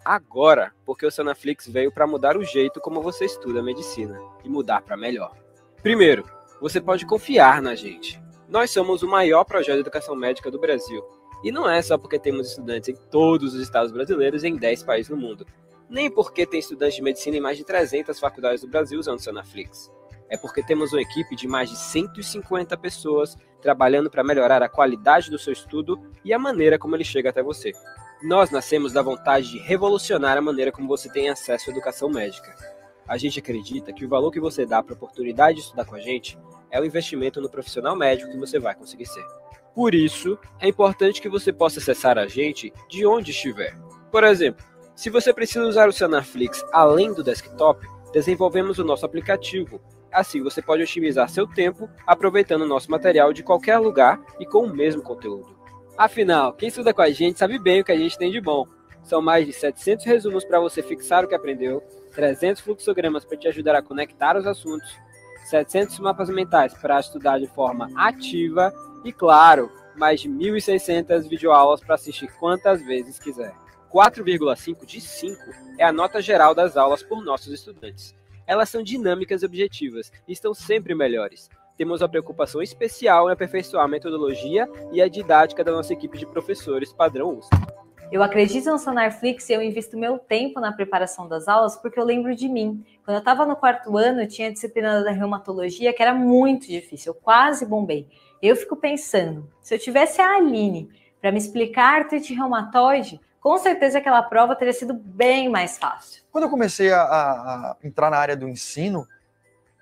Agora, porque o Sanaflix veio para mudar o jeito como você estuda medicina e mudar para melhor. Primeiro, você pode confiar na gente. Nós somos o maior projeto de educação médica do Brasil. E não é só porque temos estudantes em todos os estados brasileiros e em 10 países no mundo. Nem porque tem estudantes de medicina em mais de 300 faculdades do Brasil usando o Sanaflix. É porque temos uma equipe de mais de 150 pessoas trabalhando para melhorar a qualidade do seu estudo e a maneira como ele chega até você. Nós nascemos da vontade de revolucionar a maneira como você tem acesso à educação médica. A gente acredita que o valor que você dá para a oportunidade de estudar com a gente é o investimento no profissional médico que você vai conseguir ser. Por isso, é importante que você possa acessar a gente de onde estiver. Por exemplo, se você precisa usar o Sanaflix além do desktop, desenvolvemos o nosso aplicativo. Assim você pode otimizar seu tempo aproveitando o nosso material de qualquer lugar e com o mesmo conteúdo. Afinal, quem estuda com a gente sabe bem o que a gente tem de bom. São mais de 700 resumos para você fixar o que aprendeu, 300 fluxogramas para te ajudar a conectar os assuntos, 700 mapas mentais para estudar de forma ativa e, claro, mais de 1.600 videoaulas para assistir quantas vezes quiser. 4,5 de 5 é a nota geral das aulas por nossos estudantes. Elas são dinâmicas e objetivas e estão sempre melhores. Temos uma preocupação especial em aperfeiçoar a metodologia e a didática da nossa equipe de professores padrão USP. Eu acredito no Sanaflix e eu invisto meu tempo na preparação das aulas porque eu lembro de mim. Quando eu estava no 4º ano, eu tinha a disciplina da reumatologia que era muito difícil, eu quase bombei. Eu fico pensando, se eu tivesse a Aline para me explicar artrite reumatoide, com certeza aquela prova teria sido bem mais fácil. Quando eu comecei a entrar na área do ensino,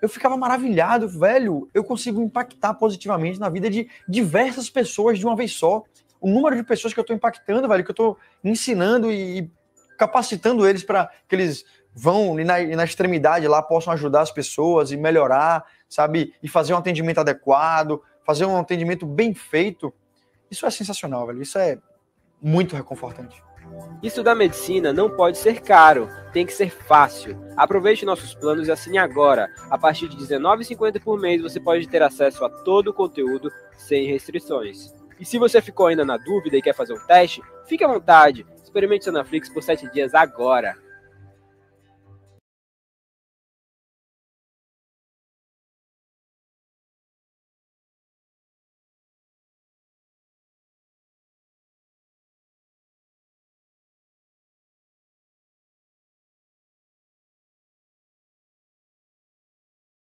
eu ficava maravilhado, velho, eu consigo impactar positivamente na vida de diversas pessoas de uma vez só. O número de pessoas que eu estou impactando, velho, que eu estou ensinando e capacitando eles para que eles vão e na extremidade lá possam ajudar as pessoas e melhorar, sabe? E fazer um atendimento adequado, fazer um atendimento bem feito. Isso é sensacional, velho. Isso é muito reconfortante. Estudar medicina não pode ser caro, tem que ser fácil. Aproveite nossos planos e assine agora. A partir de R$19,50 por mês você pode ter acesso a todo o conteúdo sem restrições. E se você ficou ainda na dúvida e quer fazer um teste, fique à vontade. Experimente o Sanaflix por 7 dias agora.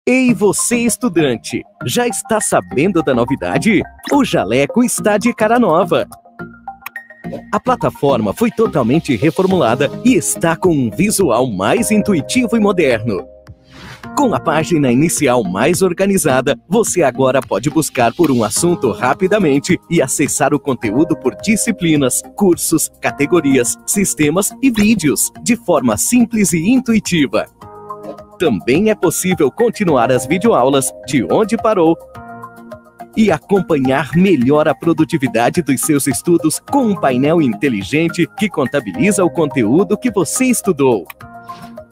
Ei, você estudante, já está sabendo da novidade? O Jaleco está de cara nova. A plataforma foi totalmente reformulada e está com um visual mais intuitivo e moderno. Com a página inicial mais organizada, você agora pode buscar por um assunto rapidamente e acessar o conteúdo por disciplinas, cursos, categorias, sistemas e vídeos, de forma simples e intuitiva. Também é possível continuar as videoaulas de onde parou e acompanhar melhor a produtividade dos seus estudos com um painel inteligente que contabiliza o conteúdo que você estudou.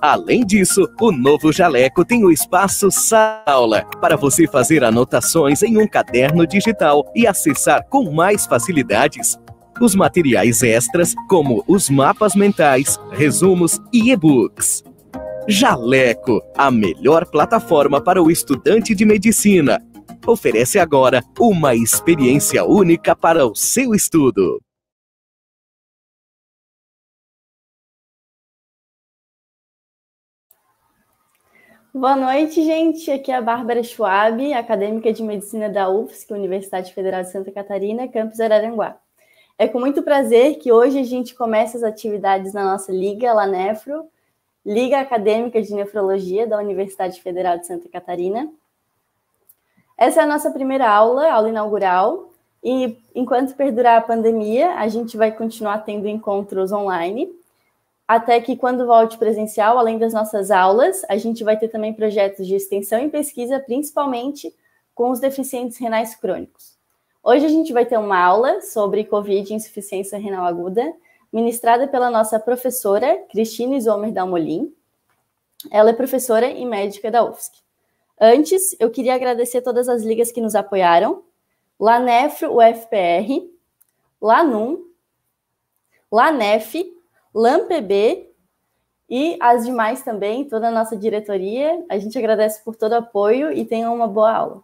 Além disso, o novo Jaleco tem o espaço Sala Aula para você fazer anotações em um caderno digital e acessar com mais facilidades os materiais extras, como os mapas mentais, resumos e e-books. Jaleco, a melhor plataforma para o estudante de medicina. Oferece agora uma experiência única para o seu estudo. Boa noite, gente. Aqui é a Bárbara Schwab, acadêmica de medicina da UFSC, Universidade Federal de Santa Catarina, campus Araranguá. É com muito prazer que hoje a gente começa as atividades na nossa Liga LANEFRO, Liga Acadêmica de Nefrologia da Universidade Federal de Santa Catarina. Essa é a nossa primeira aula inaugural, e enquanto perdurar a pandemia, a gente vai continuar tendo encontros online, até que quando volte presencial, além das nossas aulas, a gente vai ter também projetos de extensão e pesquisa, principalmente com os deficientes renais crônicos. Hoje a gente vai ter uma aula sobre COVID e insuficiência renal aguda, ministrada pela nossa professora, Cristine Zomer Dalmolin. Ela é professora e médica da UFSC. Antes, eu queria agradecer todas as ligas que nos apoiaram: LANEFRO, UFPR, LANUM, LANEF, LAMPB e as demais também, toda a nossa diretoria. A gente agradece por todo o apoio e tenham uma boa aula.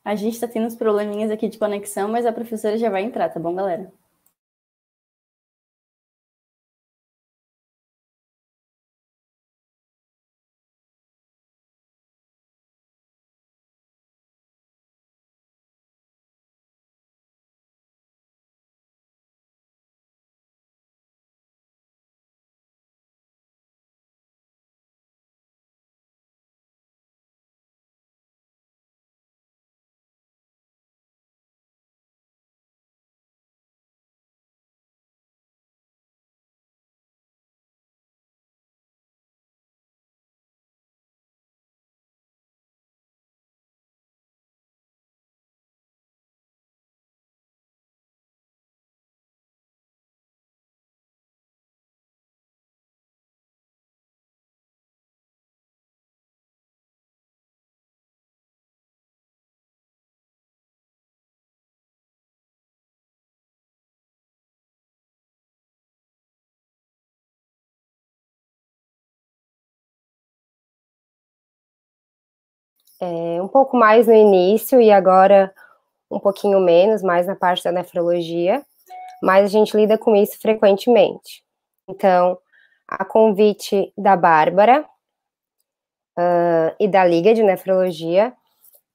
A gente está tendo uns probleminhas aqui de conexão, mas a professora já vai entrar, tá bom, galera? Um pouco mais no início e agora um pouquinho menos, mais na parte da nefrologia, mas a gente lida com isso frequentemente. Então, a convite da Bárbara e da Liga de Nefrologia,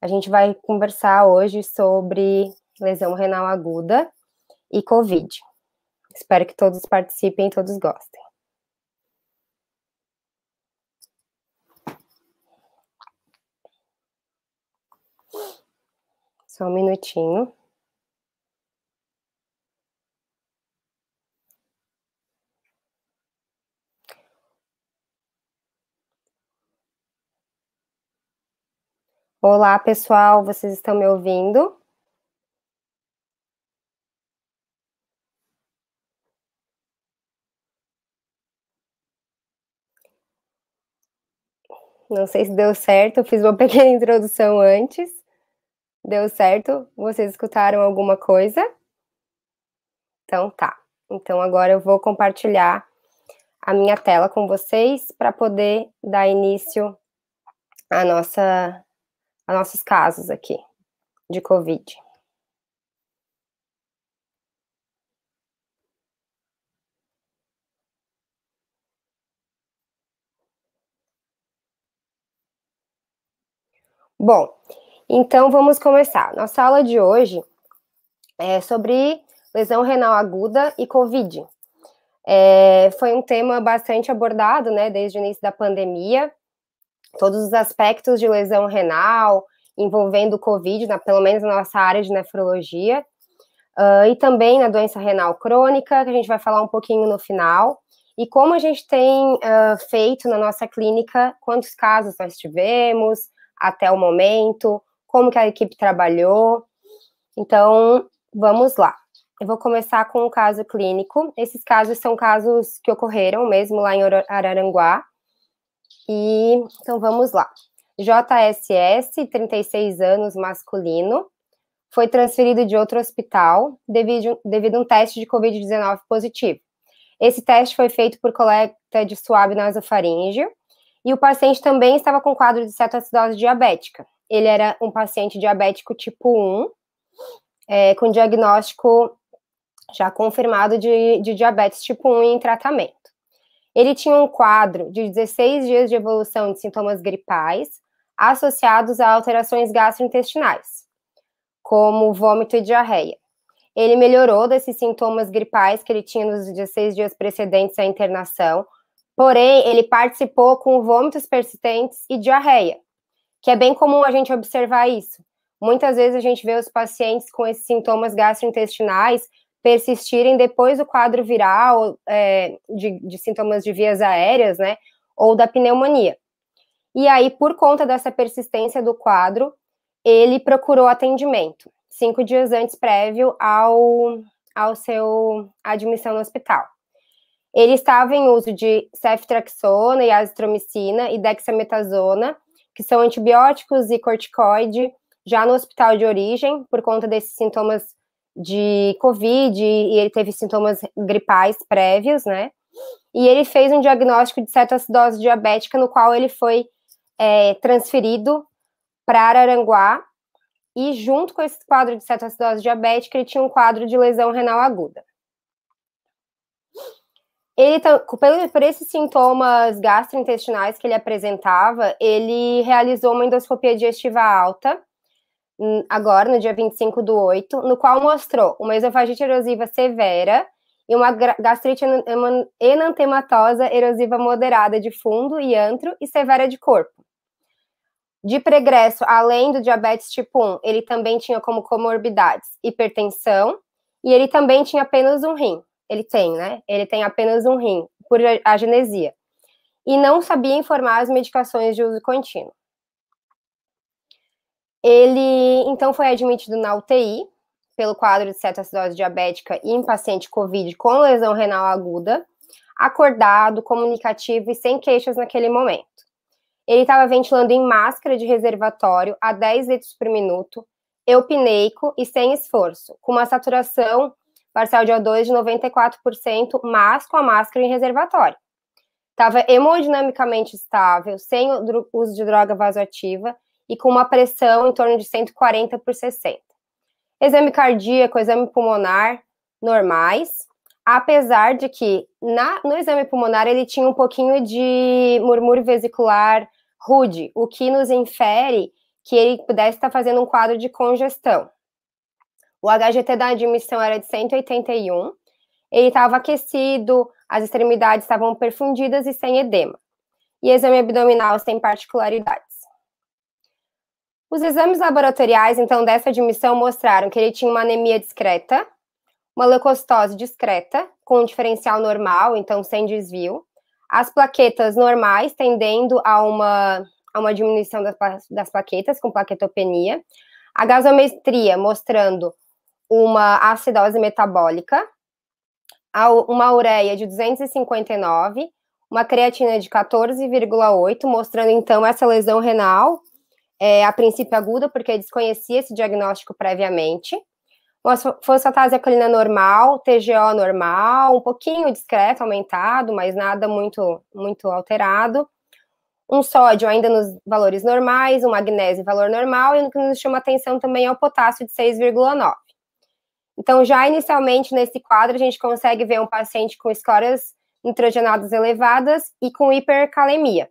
a gente vai conversar hoje sobre lesão renal aguda e COVID. Espero que todos participem e todos gostem. Só um minutinho. Olá, pessoal, vocês estão me ouvindo? Não sei se deu certo, eu fiz uma pequena introdução antes. Deu certo? Vocês escutaram alguma coisa? Então tá. Então agora eu vou compartilhar a minha tela com vocês para poder dar início a nossos casos aqui de COVID. Bom, então vamos começar. Nossa aula de hoje é sobre lesão renal aguda e COVID. Foi um tema bastante abordado, né, desde o início da pandemia, todos os aspectos de lesão renal envolvendo o COVID, pelo menos na nossa área de nefrologia, e também na doença renal crônica, que a gente vai falar um pouquinho no final, e como a gente tem feito na nossa clínica, quantos casos nós tivemos até o momento, como que a equipe trabalhou. Então, vamos lá. Eu vou começar com um caso clínico. Esses casos são casos que ocorreram mesmo lá em Araranguá. E então vamos lá. JSS, 36 anos, masculino, foi transferido de outro hospital devido a um teste de COVID-19 positivo. Esse teste foi feito por coleta de suave nasofaríngeo e o paciente também estava com quadro de cetoacidose diabética. Ele era um paciente diabético tipo 1, com diagnóstico já confirmado de diabetes tipo 1 em tratamento. Ele tinha um quadro de 16 dias de evolução de sintomas gripais associados a alterações gastrointestinais, como vômito e diarreia. Ele melhorou desses sintomas gripais que ele tinha nos 16 dias precedentes à internação Porém, ele participou com vômitos persistentes e diarreia, que é bem comum a gente observar isso. Muitas vezes a gente vê os pacientes com esses sintomas gastrointestinais persistirem depois do quadro viral, de sintomas de vias aéreas, né, ou da pneumonia. E aí, por conta dessa persistência do quadro, ele procurou atendimento, 5 dias antes, prévio ao seu admissão no hospital. Ele estava em uso de ceftriaxona e azitromicina e dexametasona, que são antibióticos e corticoide, já no hospital de origem, por conta desses sintomas de Covid, e ele teve sintomas gripais prévios, né? E ele fez um diagnóstico de cetoacidose diabética, no qual ele foi transferido para Araranguá, e junto com esse quadro de cetoacidose diabética, ele tinha um quadro de lesão renal aguda. Ele, por esses sintomas gastrointestinais que ele apresentava, ele realizou uma endoscopia digestiva alta, agora, no dia 25/8, no qual mostrou uma esofagite erosiva severa e uma gastrite enantematosa erosiva moderada de fundo e antro e severa de corpo. De pregresso, além do diabetes tipo 1, ele também tinha como comorbidades hipertensão e ele também tinha apenas um rim. Ele tem, né? Ele tem apenas um rim, por agenesia. E não sabia informar as medicações de uso contínuo. Ele, então, foi admitido na UTI, pelo quadro de cetoacidose diabética e em paciente COVID com lesão renal aguda, acordado, comunicativo e sem queixas naquele momento. Ele estava ventilando em máscara de reservatório a 10 litros por minuto, eupneico e sem esforço, com uma saturação parcial de O2 de 94%, mas com a máscara em reservatório. Estava hemodinamicamente estável, sem o uso de droga vasoativa e com uma pressão em torno de 140 por 60. Exame cardíaco, exame pulmonar, normais, apesar de que no exame pulmonar ele tinha um pouquinho de murmúrio vesicular rude, o que nos infere que ele pudesse estar fazendo um quadro de congestão. O HGT da admissão era de 181, ele estava aquecido, as extremidades estavam perfundidas e sem edema. E exame abdominal sem particularidades. Os exames laboratoriais, então, dessa admissão mostraram que ele tinha uma anemia discreta, uma leucocitose discreta, com um diferencial normal, então sem desvio, as plaquetas normais, tendendo a uma diminuição das plaquetas, com plaquetopenia, a gasometria mostrando uma acidose metabólica, uma ureia de 259, uma creatina de 14,8, mostrando, então, essa lesão renal, a princípio aguda, porque desconhecia esse diagnóstico previamente. Uma fosfatase alcalina normal, TGO normal, um pouquinho discreto, aumentado, mas nada muito alterado. Um sódio ainda nos valores normais, um magnésio valor normal, e o que nos chama atenção também é o potássio de 6,9. Então, já inicialmente nesse quadro, a gente consegue ver um paciente com escórias nitrogenadas elevadas e com hipercalemia.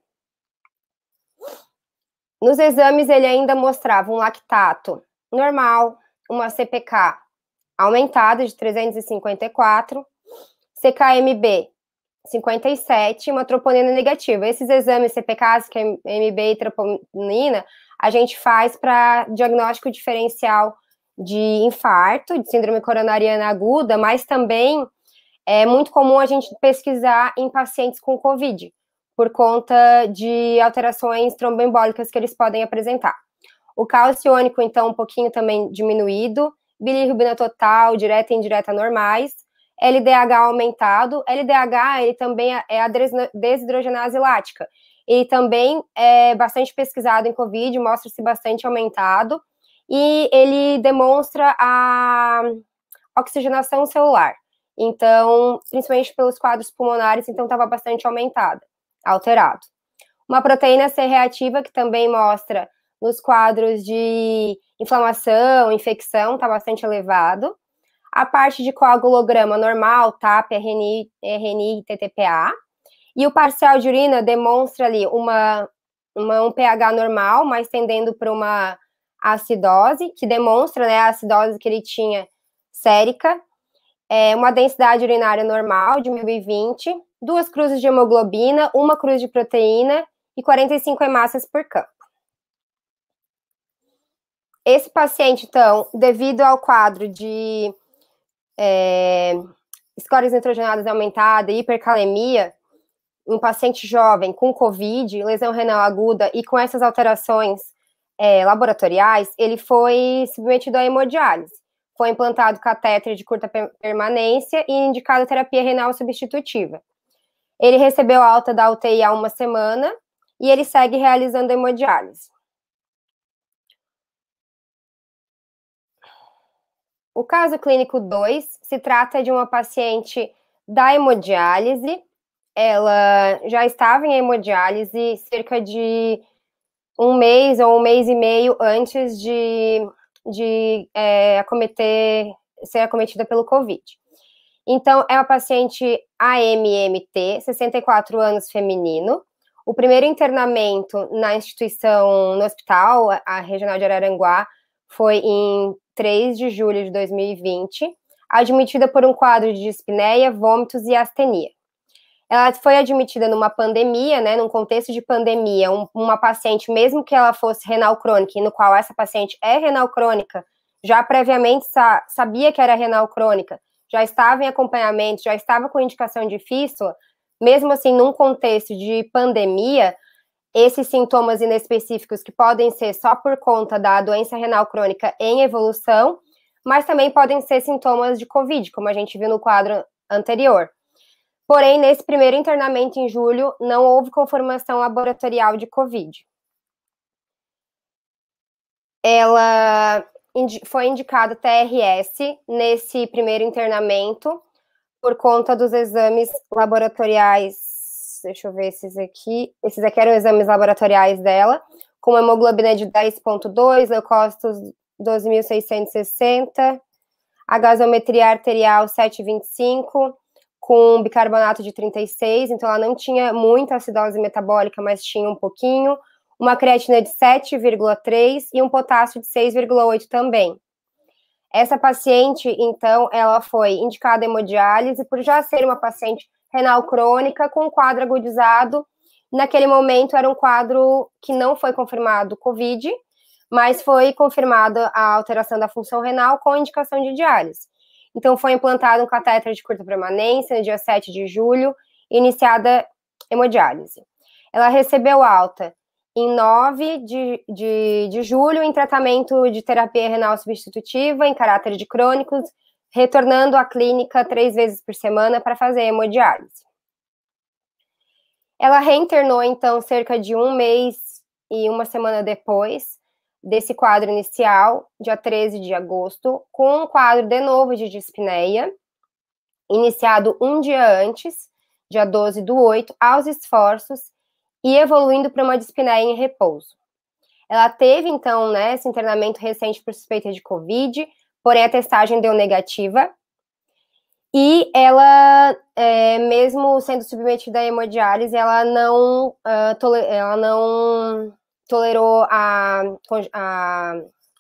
Nos exames, ele ainda mostrava um lactato normal, uma CPK aumentada de 354, CKMB 57 e uma troponina negativa. Esses exames CPKs, CKMB e troponina, a gente faz para diagnóstico diferencial de infarto, de síndrome coronariana aguda, mas também é muito comum a gente pesquisar em pacientes com COVID, por conta de alterações tromboembólicas que eles podem apresentar. O cálcio iônico, então, um pouquinho também diminuído, bilirrubina total, direta e indireta normais, LDH aumentado. LDH, ele também é a desidrogenase lática. Ele também é bastante pesquisado em COVID, mostra-se bastante aumentado, e ele demonstra a oxigenação celular. Então, principalmente pelos quadros pulmonares, então estava bastante alterado. Uma proteína C reativa, que também mostra nos quadros de inflamação, infecção, está bastante elevado. A parte de coagulograma normal, TAP, RNI e TTPA. E o parcial de urina demonstra ali um pH normal, mas tendendo para uma acidose, que demonstra, né, a acidose que ele tinha sérica. Uma densidade urinária normal de 1020, 2 cruzes de hemoglobina, 1 cruz de proteína e 45 hemácias por campo. Esse paciente, então, devido ao quadro de scores nitrogenadas aumentada e hipercalemia, um paciente jovem com COVID, lesão renal aguda e com essas alterações laboratoriais, ele foi submetido à hemodiálise. Foi implantado catéter de curta permanência e indicado terapia renal substitutiva. Ele recebeu alta da UTI há 1 semana e ele segue realizando hemodiálise. O caso clínico 2 se trata de uma paciente da hemodiálise. Ela já estava em hemodiálise cerca de 1 mês ou 1 mês e meio antes de ser acometida pelo COVID. Então, é uma paciente AMMT, 64 anos, feminino. O primeiro internamento na instituição, no hospital, a regional de Araranguá, foi em 3 de julho de 2020, admitida por um quadro de dispneia, vômitos e astenia. Ela foi admitida numa pandemia, né, num contexto de pandemia, uma paciente, mesmo que ela fosse renal crônica, e no qual essa paciente é renal crônica, já previamente sabia que era renal crônica, já estava em acompanhamento, já estava com indicação de fístula, mesmo assim, num contexto de pandemia, esses sintomas inespecíficos que podem ser só por conta da doença renal crônica em evolução, mas também podem ser sintomas de COVID, como a gente viu no quadro anterior. Porém, nesse primeiro internamento em julho, não houve confirmação laboratorial de COVID. Ela foi indicada TRS nesse primeiro internamento por conta dos exames laboratoriais. Deixa eu ver esses aqui. Esses aqui eram exames laboratoriais dela, com hemoglobina de 10,2, leucócitos 12.660, a gasometria arterial 7,25, com bicarbonato de 36, então ela não tinha muita acidose metabólica, mas tinha um pouquinho, uma creatina de 7,3 e um potássio de 6,8 também. Essa paciente, então, ela foi indicada hemodiálise por já ser uma paciente renal crônica com quadro agudizado. Naquele momento era um quadro que não foi confirmado COVID, mas foi confirmada a alteração da função renal com indicação de diálise. Então, foi implantado um catéter de curta permanência no dia 7 de julho, iniciada hemodiálise. Ela recebeu alta em 9 de julho em tratamento de terapia renal substitutiva em caráter de crônicos, retornando à clínica 3 vezes por semana para fazer hemodiálise. Ela reinternou, então, cerca de 1 mês e 1 semana depois desse quadro inicial, dia 13 de agosto, com um quadro de novo de dispneia, iniciado 1 dia antes, dia 12/8, aos esforços, e evoluindo para uma dispneia em repouso. Ela teve, então, né, esse internamento recente por suspeita de COVID, porém a testagem deu negativa, e ela, mesmo sendo submetida à hemodiálise, ela não tolerou a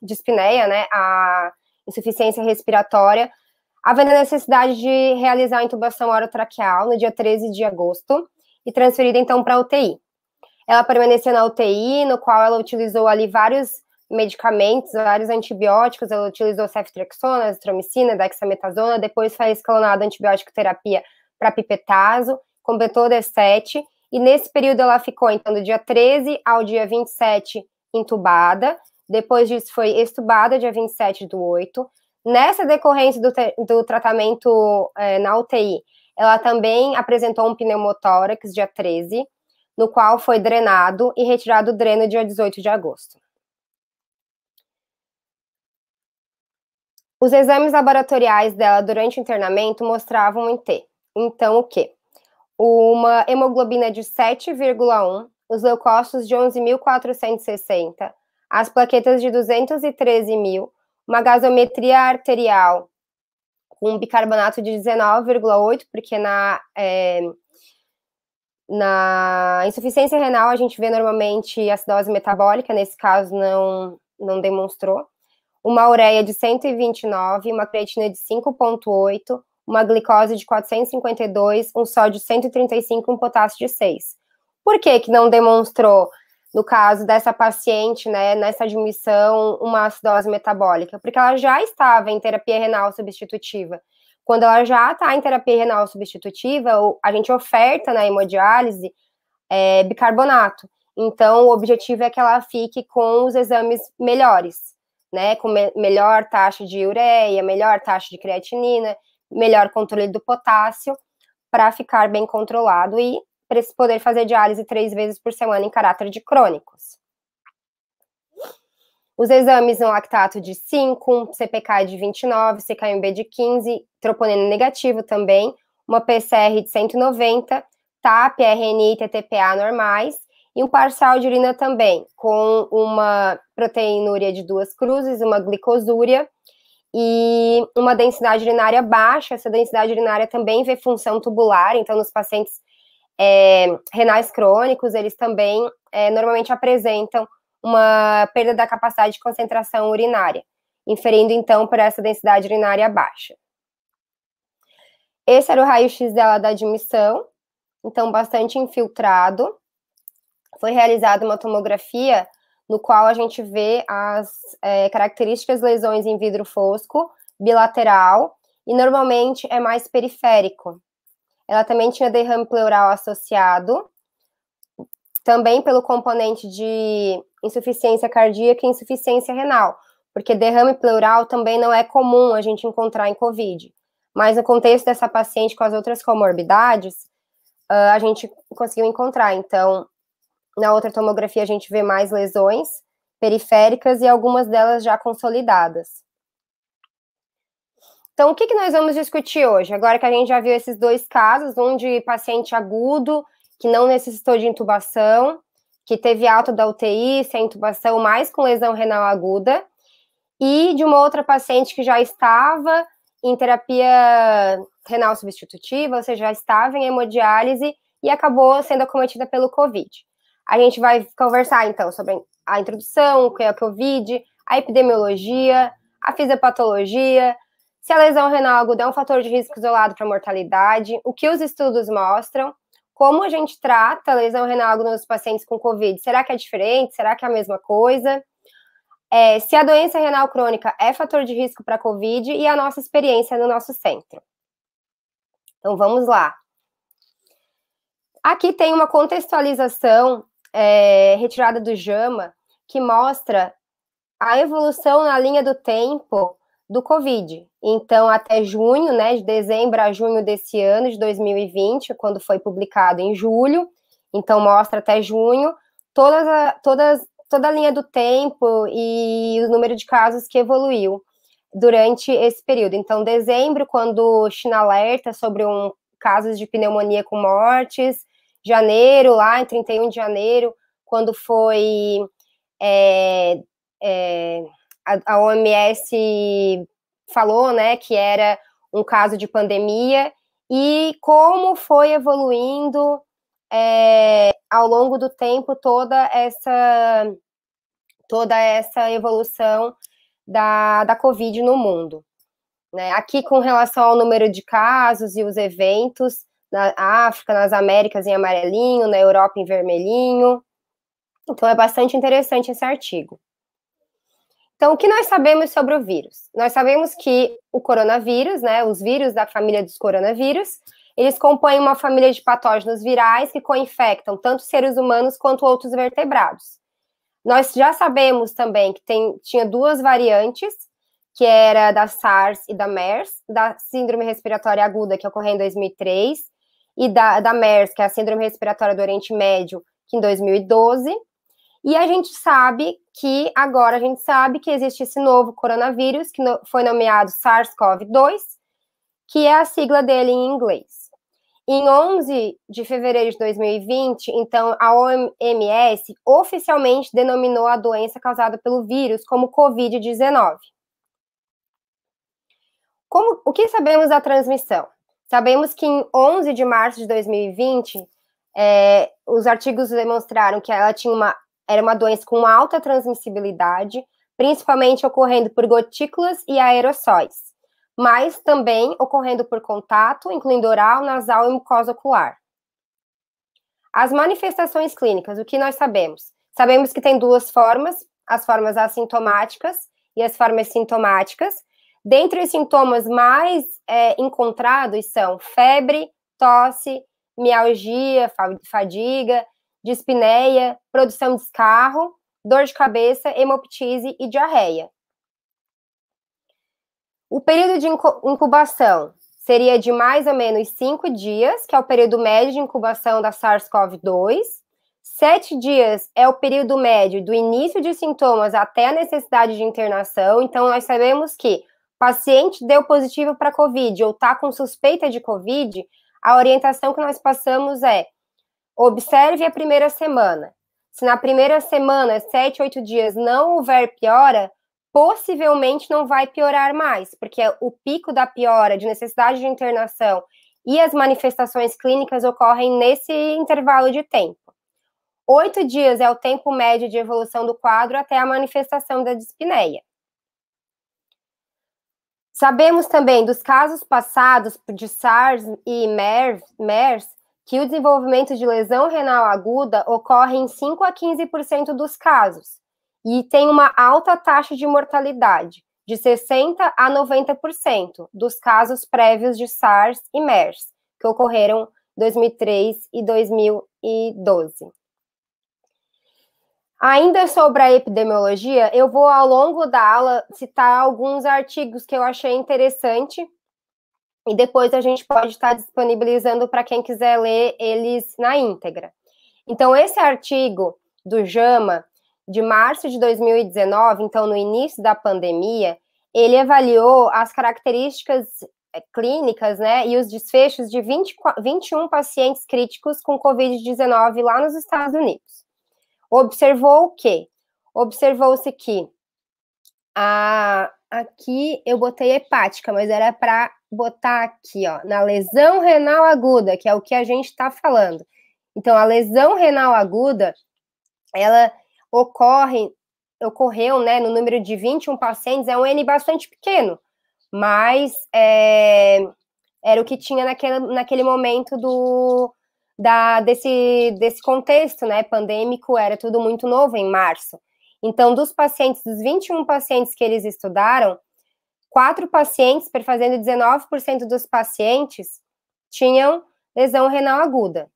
dispneia, né, a insuficiência respiratória, havendo a necessidade de realizar a intubação orotraqueal no dia 13 de agosto e transferida, então, para a UTI. Ela permaneceu na UTI, no qual ela utilizou ali vários medicamentos, vários antibióticos, ela utilizou ceftriaxona, azitromicina, dexametasona, depois foi escalonada antibiótico terapia para pipetazo, completou D7, e nesse período ela ficou, então, do dia 13 ao dia 27 intubada, depois disso foi extubada dia 27/8. Nessa decorrência do tratamento na UTI, ela também apresentou um pneumotórax dia 13, no qual foi drenado e retirado o dreno dia 18 de agosto. Os exames laboratoriais dela durante o internamento mostravam em T. Então, o quê? Uma hemoglobina de 7,1, os leucócitos de 11.460, as plaquetas de 213.000, uma gasometria arterial com bicarbonato de 19,8, porque na insuficiência renal a gente vê normalmente acidose metabólica, nesse caso não demonstrou. Uma ureia de 129, uma creatina de 5,8, uma glicose de 452, um sódio de 135 e um potássio de 6. Por que não demonstrou, no caso dessa paciente, né, nessa admissão, uma acidose metabólica? Porque ela já estava em terapia renal substitutiva. Quando ela já está em terapia renal substitutiva, a gente oferta na hemodiálise bicarbonato. Então, o objetivo é que ela fique com os exames melhores, né, com melhor taxa de ureia, melhor taxa de creatinina, melhor controle do potássio, para ficar bem controlado e poder fazer diálise 3 vezes por semana em caráter de crônicos. Os exames no lactato de 5, CPK de 29, CKMB de 15, troponina negativo também, uma PCR de 190, TAP, RNI e TTPA normais, e um parcial de urina também, com uma proteinúria de 2 cruzes, uma glicosúria e uma densidade urinária baixa. Essa densidade urinária também vê função tubular, então nos pacientes renais crônicos, eles também normalmente apresentam uma perda da capacidade de concentração urinária, inferindo então por essa densidade urinária baixa. Esse era o raio-x dela da admissão, então bastante infiltrado. Foi realizada uma tomografia no qual a gente vê as características lesões em vidro fosco, bilateral, e normalmente é mais periférico. Ela também tinha derrame pleural associado, também pelo componente de insuficiência cardíaca e insuficiência renal, porque derrame pleural também não é comum a gente encontrar em COVID. Mas no contexto dessa paciente com as outras comorbidades, a gente conseguiu encontrar. Então, na outra tomografia, a gente vê mais lesões periféricas e algumas delas já consolidadas. Então, o que nós vamos discutir hoje? Agora que a gente já viu esses 2 casos, um de paciente agudo, que não necessitou de intubação, que teve alta da UTI, sem intubação, mais com lesão renal aguda, e de uma outra paciente que já estava em terapia renal substitutiva, ou seja, já estava em hemodiálise e acabou sendo acometida pelo COVID. A gente vai conversar, então, sobre a introdução, o que é o COVID, a epidemiologia, a fisiopatologia, se a lesão renal aguda é um fator de risco isolado para mortalidade, o que os estudos mostram, como a gente trata a lesão renal aguda nos pacientes com COVID. Será que é diferente? Será que é a mesma coisa? Se a doença renal crônica é fator de risco para COVID e a nossa experiência no nosso centro. Então, vamos lá. Aqui tem uma contextualização retirada do JAMA, que mostra a evolução na linha do tempo do COVID. Então, até junho, né, de dezembro a junho desse ano, de 2020, quando foi publicado em julho, então mostra até junho, toda a linha do tempo e o número de casos que evoluiu durante esse período. Então, dezembro, quando China alerta sobre casos de pneumonia com mortes, janeiro, lá em 31 de janeiro, quando foi a OMS falou, né, que era um caso de pandemia, e como foi evoluindo ao longo do tempo toda essa evolução da Covid no mundo. Né? Aqui, com relação ao número de casos e os eventos, na África, nas Américas em amarelinho, na Europa em vermelhinho. Então, é bastante interessante esse artigo. Então, o que nós sabemos sobre o vírus? Nós sabemos que o coronavírus, né, os vírus da família dos coronavírus, eles compõem uma família de patógenos virais que co-infectam tanto seres humanos quanto outros vertebrados. Nós já sabemos também que tinha 2 variantes, que era da SARS e da MERS, da síndrome respiratória aguda, que ocorreu em 2003, e da MERS, que é a síndrome respiratória do Oriente Médio, que em 2012. E a gente sabe que, agora a gente sabe que existe esse novo coronavírus, que foi nomeado SARS-CoV-2, que é a sigla dele em inglês. Em 11 de fevereiro de 2020, então, a OMS oficialmente denominou a doença causada pelo vírus como Covid-19. O que sabemos da transmissão? Sabemos que em 11 de março de 2020, os artigos demonstraram que ela era uma doença com alta transmissibilidade, principalmente ocorrendo por gotículas e aerossóis. mas também ocorrendo por contato, incluindo oral, nasal e mucosa ocular. As manifestações clínicas, o que nós sabemos? Sabemos que tem duas formas, as formas assintomáticas e as formas sintomáticas. Dentre os sintomas mais encontrados são febre, tosse, mialgia, fadiga, dispneia, produção de escarro, dor de cabeça, hemoptise e diarreia. O período de incubação seria de mais ou menos 5 dias, que é o período médio de incubação da SARS-CoV-2. 7 dias é o período médio do início de sintomas até a necessidade de internação. Então, nós sabemos que o paciente deu positivo para COVID ou está com suspeita de COVID, a orientação que nós passamos é: observe a primeira semana. Se na primeira semana, 7, 8 dias, não houver piora, possivelmente não vai piorar mais, porque o pico da piora, de necessidade de internação e as manifestações clínicas ocorrem nesse intervalo de tempo. 8 dias é o tempo médio de evolução do quadro até a manifestação da dispneia. Sabemos também dos casos passados de SARS e MERS que o desenvolvimento de lesão renal aguda ocorre em 5 a 15% dos casos e tem uma alta taxa de mortalidade, de 60% a 90% dos casos prévios de SARS e MERS, que ocorreram em 2003 e 2012. Ainda sobre a epidemiologia, eu vou, ao longo da aula, citar alguns artigos que eu achei interessante e depois a gente pode estar disponibilizando para quem quiser ler eles na íntegra. Então, esse artigo do JAMA, de março de 2019, então no início da pandemia, ele avaliou as características clínicas, né, e os desfechos de 21 pacientes críticos com Covid-19 lá nos Estados Unidos. Observou o quê? Observou-se que aqui eu botei hepática, mas era para botar aqui, ó, na lesão renal aguda, que é o que a gente está falando. Então, a lesão renal aguda, ela ocorreu, né, no número de 21 pacientes, é um N bastante pequeno, mas era o que tinha naquele momento desse contexto, né, pandêmico, era tudo muito novo em março. Então, dos 21 pacientes que eles estudaram, 4 pacientes, perfazendo 19% dos pacientes, tinham lesão renal aguda.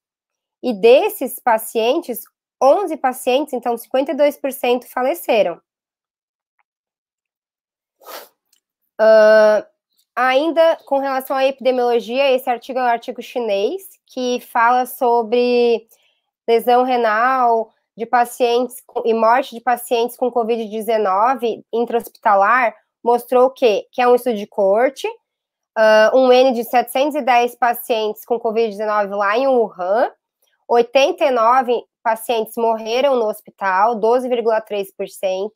E desses pacientes, 11 pacientes, então 52%, faleceram. Ainda com relação à epidemiologia, esse artigo é um artigo chinês que fala sobre lesão renal de pacientes e morte de pacientes com Covid-19 intra-hospitalar, mostrou que é um estudo de coorte, um N de 710 pacientes com Covid-19 lá em Wuhan, 89 pacientes morreram no hospital, 12,3%.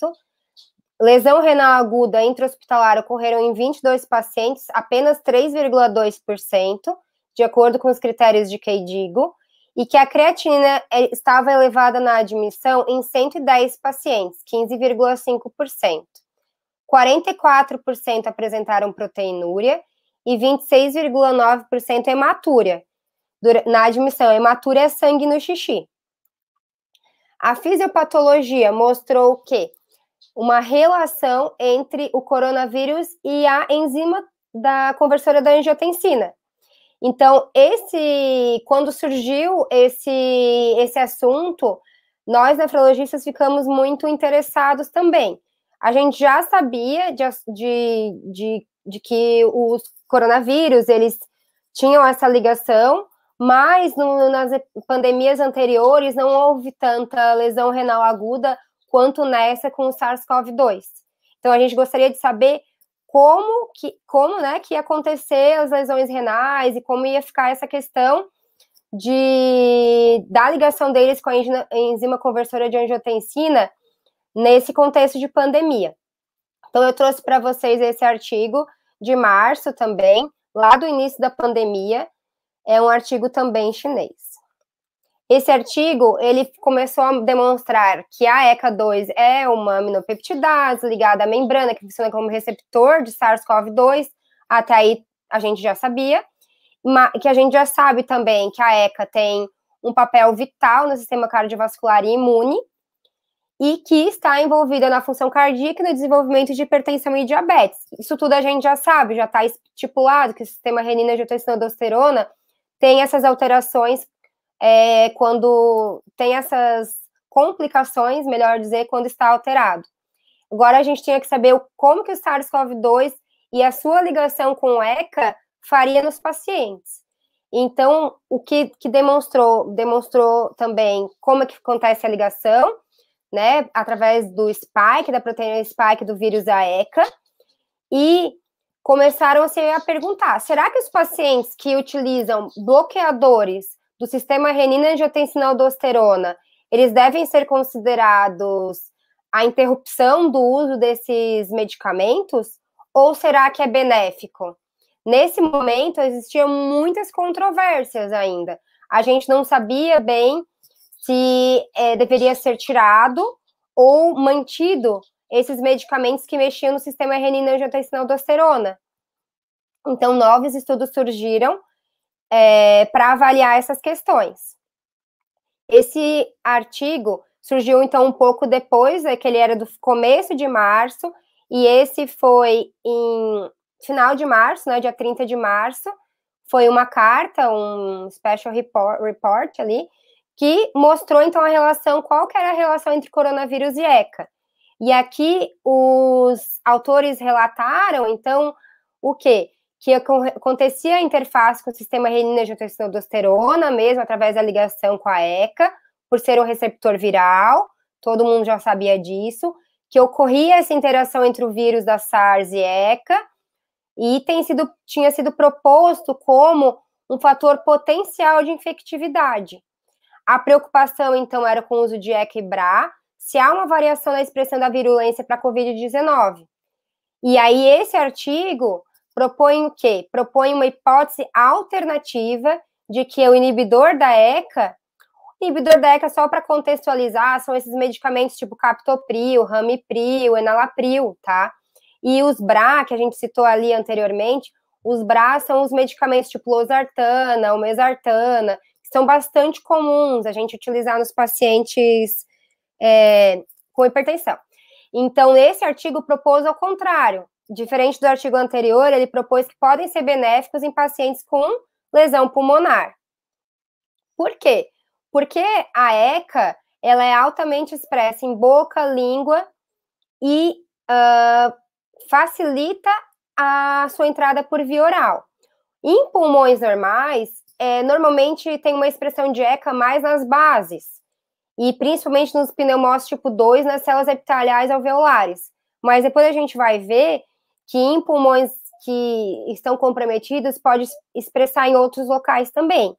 Lesão renal aguda intra-hospitalar ocorreram em 22 pacientes, apenas 3,2%, de acordo com os critérios de KDIGO, e que a creatinina estava elevada na admissão em 110 pacientes, 15,5%. 44% apresentaram proteinúria e 26,9% hematúria. Na admissão, hematúria é sangue no xixi. A fisiopatologia mostrou que uma relação entre o coronavírus e a enzima da conversora da angiotensina. Então, quando surgiu esse assunto, nós, nefrologistas, ficamos muito interessados também. A gente já sabia de que os coronavírus, eles tinham essa ligação, mas nas pandemias anteriores não houve tanta lesão renal aguda quanto nessa com o SARS-CoV-2. Então, a gente gostaria de saber como que ia acontecer as lesões renais e como ia ficar essa questão da ligação deles com a enzima conversora de angiotensina nesse contexto de pandemia. Então, eu trouxe para vocês esse artigo de março também, lá do início da pandemia, é um artigo também chinês. Esse artigo, ele começou a demonstrar que a ECA2 é uma aminopeptidase ligada à membrana, que funciona como receptor de SARS-CoV-2, Até aí a gente já sabia, que a gente já sabe também que a ECA tem um papel vital no sistema cardiovascular e imune, e que está envolvida na função cardíaca e no desenvolvimento de hipertensão e diabetes. Isso tudo a gente já sabe, já está estipulado que o sistema renina-angiotensina-aldosterona tem essas alterações quando tem essas complicações, melhor dizer, quando está alterado. Agora a gente tinha que saber como que o SARS-CoV-2 e a sua ligação com o ECA faria nos pacientes. Então, o que demonstrou também como é que acontece a ligação, né, através do spike, da proteína spike do vírus da ECA, e começaram-se a perguntar, será que os pacientes que utilizam bloqueadores do sistema renina-angiotensina-aldosterona, eles devem ser considerados a interrupção do uso desses medicamentos, ou será que é benéfico? Nesse momento, existiam muitas controvérsias ainda. A gente não sabia bem se deveria ser tirado ou mantido esses medicamentos que mexiam no sistema renina-angiotensina-aldosterona. Então, novos estudos surgiram para avaliar essas questões. Esse artigo surgiu, então, um pouco depois, que ele era do começo de março, e esse foi em final de março, né, dia 30 de março, foi uma carta, um special report ali, que mostrou, então, a relação, qual que era a relação entre coronavírus e ECA. E aqui os autores relataram, então, o quê? Que acontecia a interface com o sistema renina-angiotensina-aldosterona, mesmo através da ligação com a ECA, por ser um receptor viral, todo mundo já sabia disso, que ocorria essa interação entre o vírus da SARS e ECA, e tinha sido proposto como um fator potencial de infectividade. A preocupação, então, era com o uso de ECA e BRA, se há uma variação na expressão da virulência para a Covid-19. E aí, esse artigo propõe o quê? Propõe uma hipótese alternativa de que o inibidor da ECA, só para contextualizar, são esses medicamentos tipo captopril, ramipril, enalapril, tá? E os BRA, que a gente citou ali anteriormente, os BRA são os medicamentos tipo losartana, ou mesartana, que são bastante comuns a gente utilizar nos pacientes com hipertensão. Então, esse artigo propôs ao contrário. Diferente do artigo anterior, ele propôs que podem ser benéficos em pacientes com lesão pulmonar. Por quê? Porque a ECA, ela é altamente expressa em boca, língua e facilita a sua entrada por via oral. Em pulmões normais, normalmente tem uma expressão de ECA mais nas bases, e principalmente nos pneumócitos tipo 2, nas células epiteliais alveolares. Mas depois a gente vai ver que em pulmões que estão comprometidos, pode expressar em outros locais também.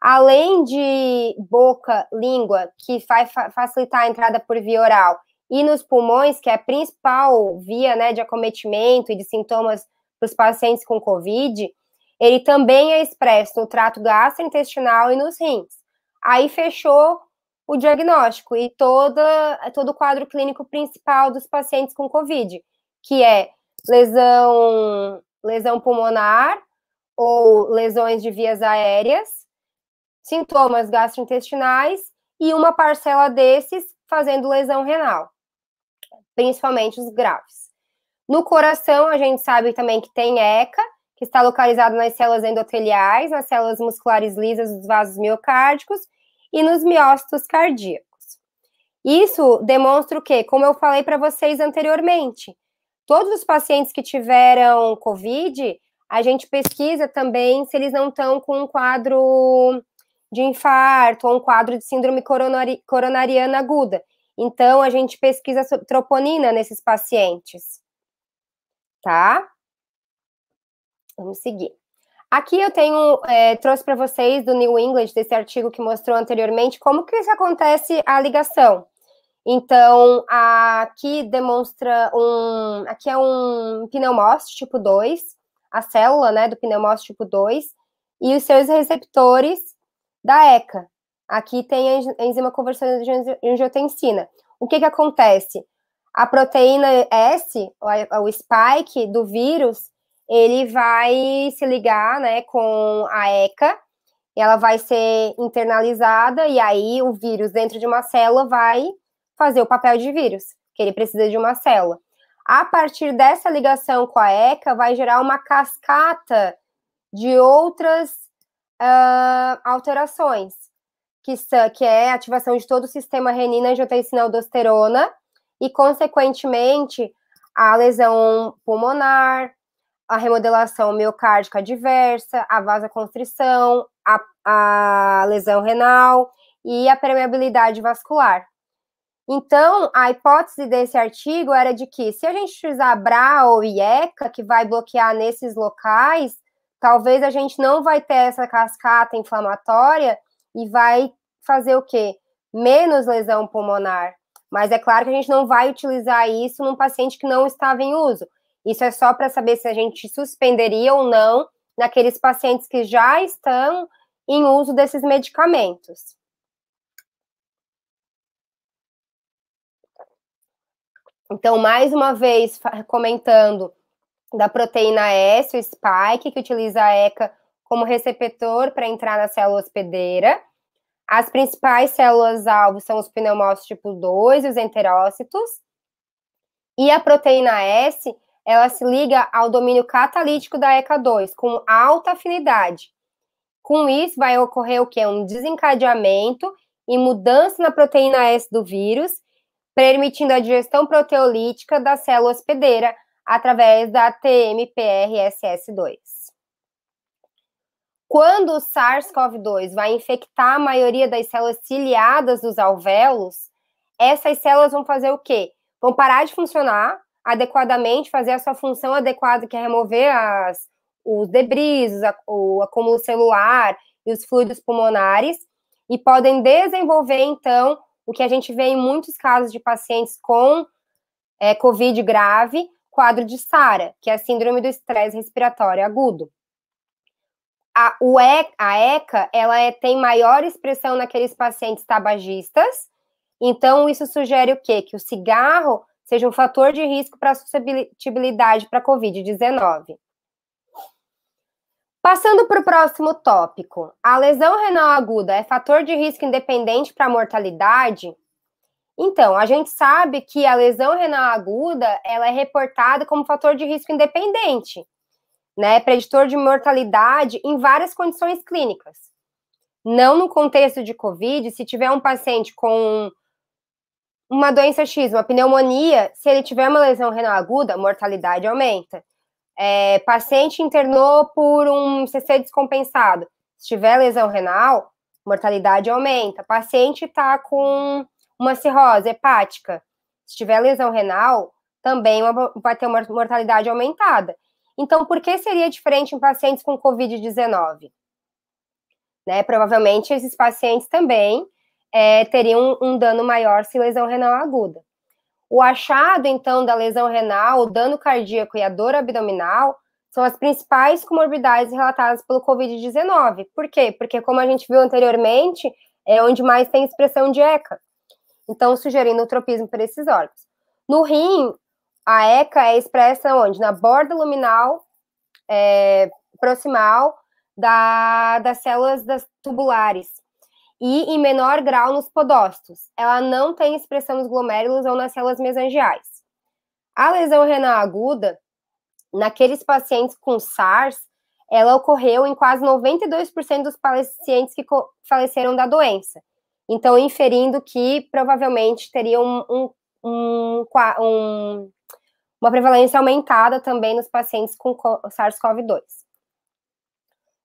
Além de boca, língua, que vai facilitar a entrada por via oral, e nos pulmões, que é a principal via, né, de acometimento e de sintomas para os pacientes com Covid, ele também é expresso no trato gastrointestinal e nos rins. Aí fechou o diagnóstico e todo o quadro clínico principal dos pacientes com Covid, que é lesão pulmonar ou lesões de vias aéreas, sintomas gastrointestinais e uma parcela desses fazendo lesão renal, principalmente os graves. No coração, a gente sabe também que tem ECA, que está localizado nas células endoteliais, nas células musculares lisas dos vasos miocárdicos e nos miócitos cardíacos. Isso demonstra o quê? Como eu falei para vocês anteriormente, todos os pacientes que tiveram COVID, a gente pesquisa também se eles não estão com um quadro de infarto ou um quadro de síndrome coronariana aguda. Então, a gente pesquisa troponina nesses pacientes. Tá? Vamos seguir. Aqui eu trouxe para vocês do New England, desse artigo que mostrou anteriormente, como que isso acontece a ligação. Então, aqui demonstra aqui é um pneumócito tipo 2, a célula, né, do pneumócito tipo 2, e os seus receptores da ECA. Aqui tem a enzima conversora de angiotensina. O que acontece? A proteína S, o spike do vírus, ele vai se ligar, né, com a ECA, e ela vai ser internalizada, e aí o vírus dentro de uma célula vai fazer o papel de vírus, que ele precisa de uma célula. A partir dessa ligação com a ECA, vai gerar uma cascata de outras alterações, que é a ativação de todo o sistema renina-angiotensina-aldosterona e, consequentemente, a lesão pulmonar, a remodelação miocárdica adversa, a vasoconstrição, a lesão renal e a permeabilidade vascular. Então, a hipótese desse artigo era de que, se a gente utilizar BRAO e ECA, que vai bloquear nesses locais, talvez a gente não vai ter essa cascata inflamatória e vai fazer o quê? Menos lesão pulmonar. Mas é claro que a gente não vai utilizar isso num paciente que não estava em uso. Isso é só para saber se a gente suspenderia ou não naqueles pacientes que já estão em uso desses medicamentos. Então, mais uma vez, comentando da proteína S, o spike, que utiliza a ECA como receptor para entrar na célula hospedeira. As principais células-alvo são os pneumócitos tipo 2 e os enterócitos. E a proteína S, ela se liga ao domínio catalítico da ECA2, com alta afinidade. Com isso, vai ocorrer o quê? Um desencadeamento e mudança na proteína S do vírus, permitindo a digestão proteolítica da célula hospedeira através da TMPRSS2. Quando o SARS-CoV-2 vai infectar a maioria das células ciliadas dos alvéolos, essas células vão fazer o quê? Vão parar de funcionar adequadamente, fazer a sua função adequada, que é remover os debris, o acúmulo celular e os fluidos pulmonares, e podem desenvolver, então, o que a gente vê em muitos casos de pacientes com COVID grave, quadro de SARA, que é a síndrome do estresse respiratório agudo. A ECA, ela tem maior expressão naqueles pacientes tabagistas, então isso sugere o quê? Que o cigarro seja um fator de risco para a suscetibilidade para a COVID-19. Passando para o próximo tópico, a lesão renal aguda é fator de risco independente para a mortalidade? Então, a gente sabe que a lesão renal aguda, ela é reportada como fator de risco independente, né, preditor de mortalidade em várias condições clínicas. Não no contexto de COVID, se tiver um paciente com uma doença X, uma pneumonia, se ele tiver uma lesão renal aguda, a mortalidade aumenta. Paciente internou por um CC descompensado, se tiver lesão renal, mortalidade aumenta. Paciente está com uma cirrose hepática, se tiver lesão renal, também vai ter uma mortalidade aumentada. Então, por que seria diferente em pacientes com COVID-19? Né, provavelmente, esses pacientes também teriam um dano maior se lesão renal aguda. O achado, então, da lesão renal, o dano cardíaco e a dor abdominal são as principais comorbidades relatadas pelo COVID-19. Por quê? Porque, como a gente viu anteriormente, é onde mais tem expressão de ECA. Então, sugerindo o tropismo por esses órgãos. No rim, a ECA é expressa onde? Na borda luminal proximal das células tubulares. E em menor grau nos podócitos. Ela não tem expressão nos glomérulos ou nas células mesangiais. A lesão renal aguda, naqueles pacientes com SARS, ela ocorreu em quase 92% dos pacientes que faleceram da doença. Então, inferindo que provavelmente teria uma prevalência aumentada também nos pacientes com SARS-CoV-2.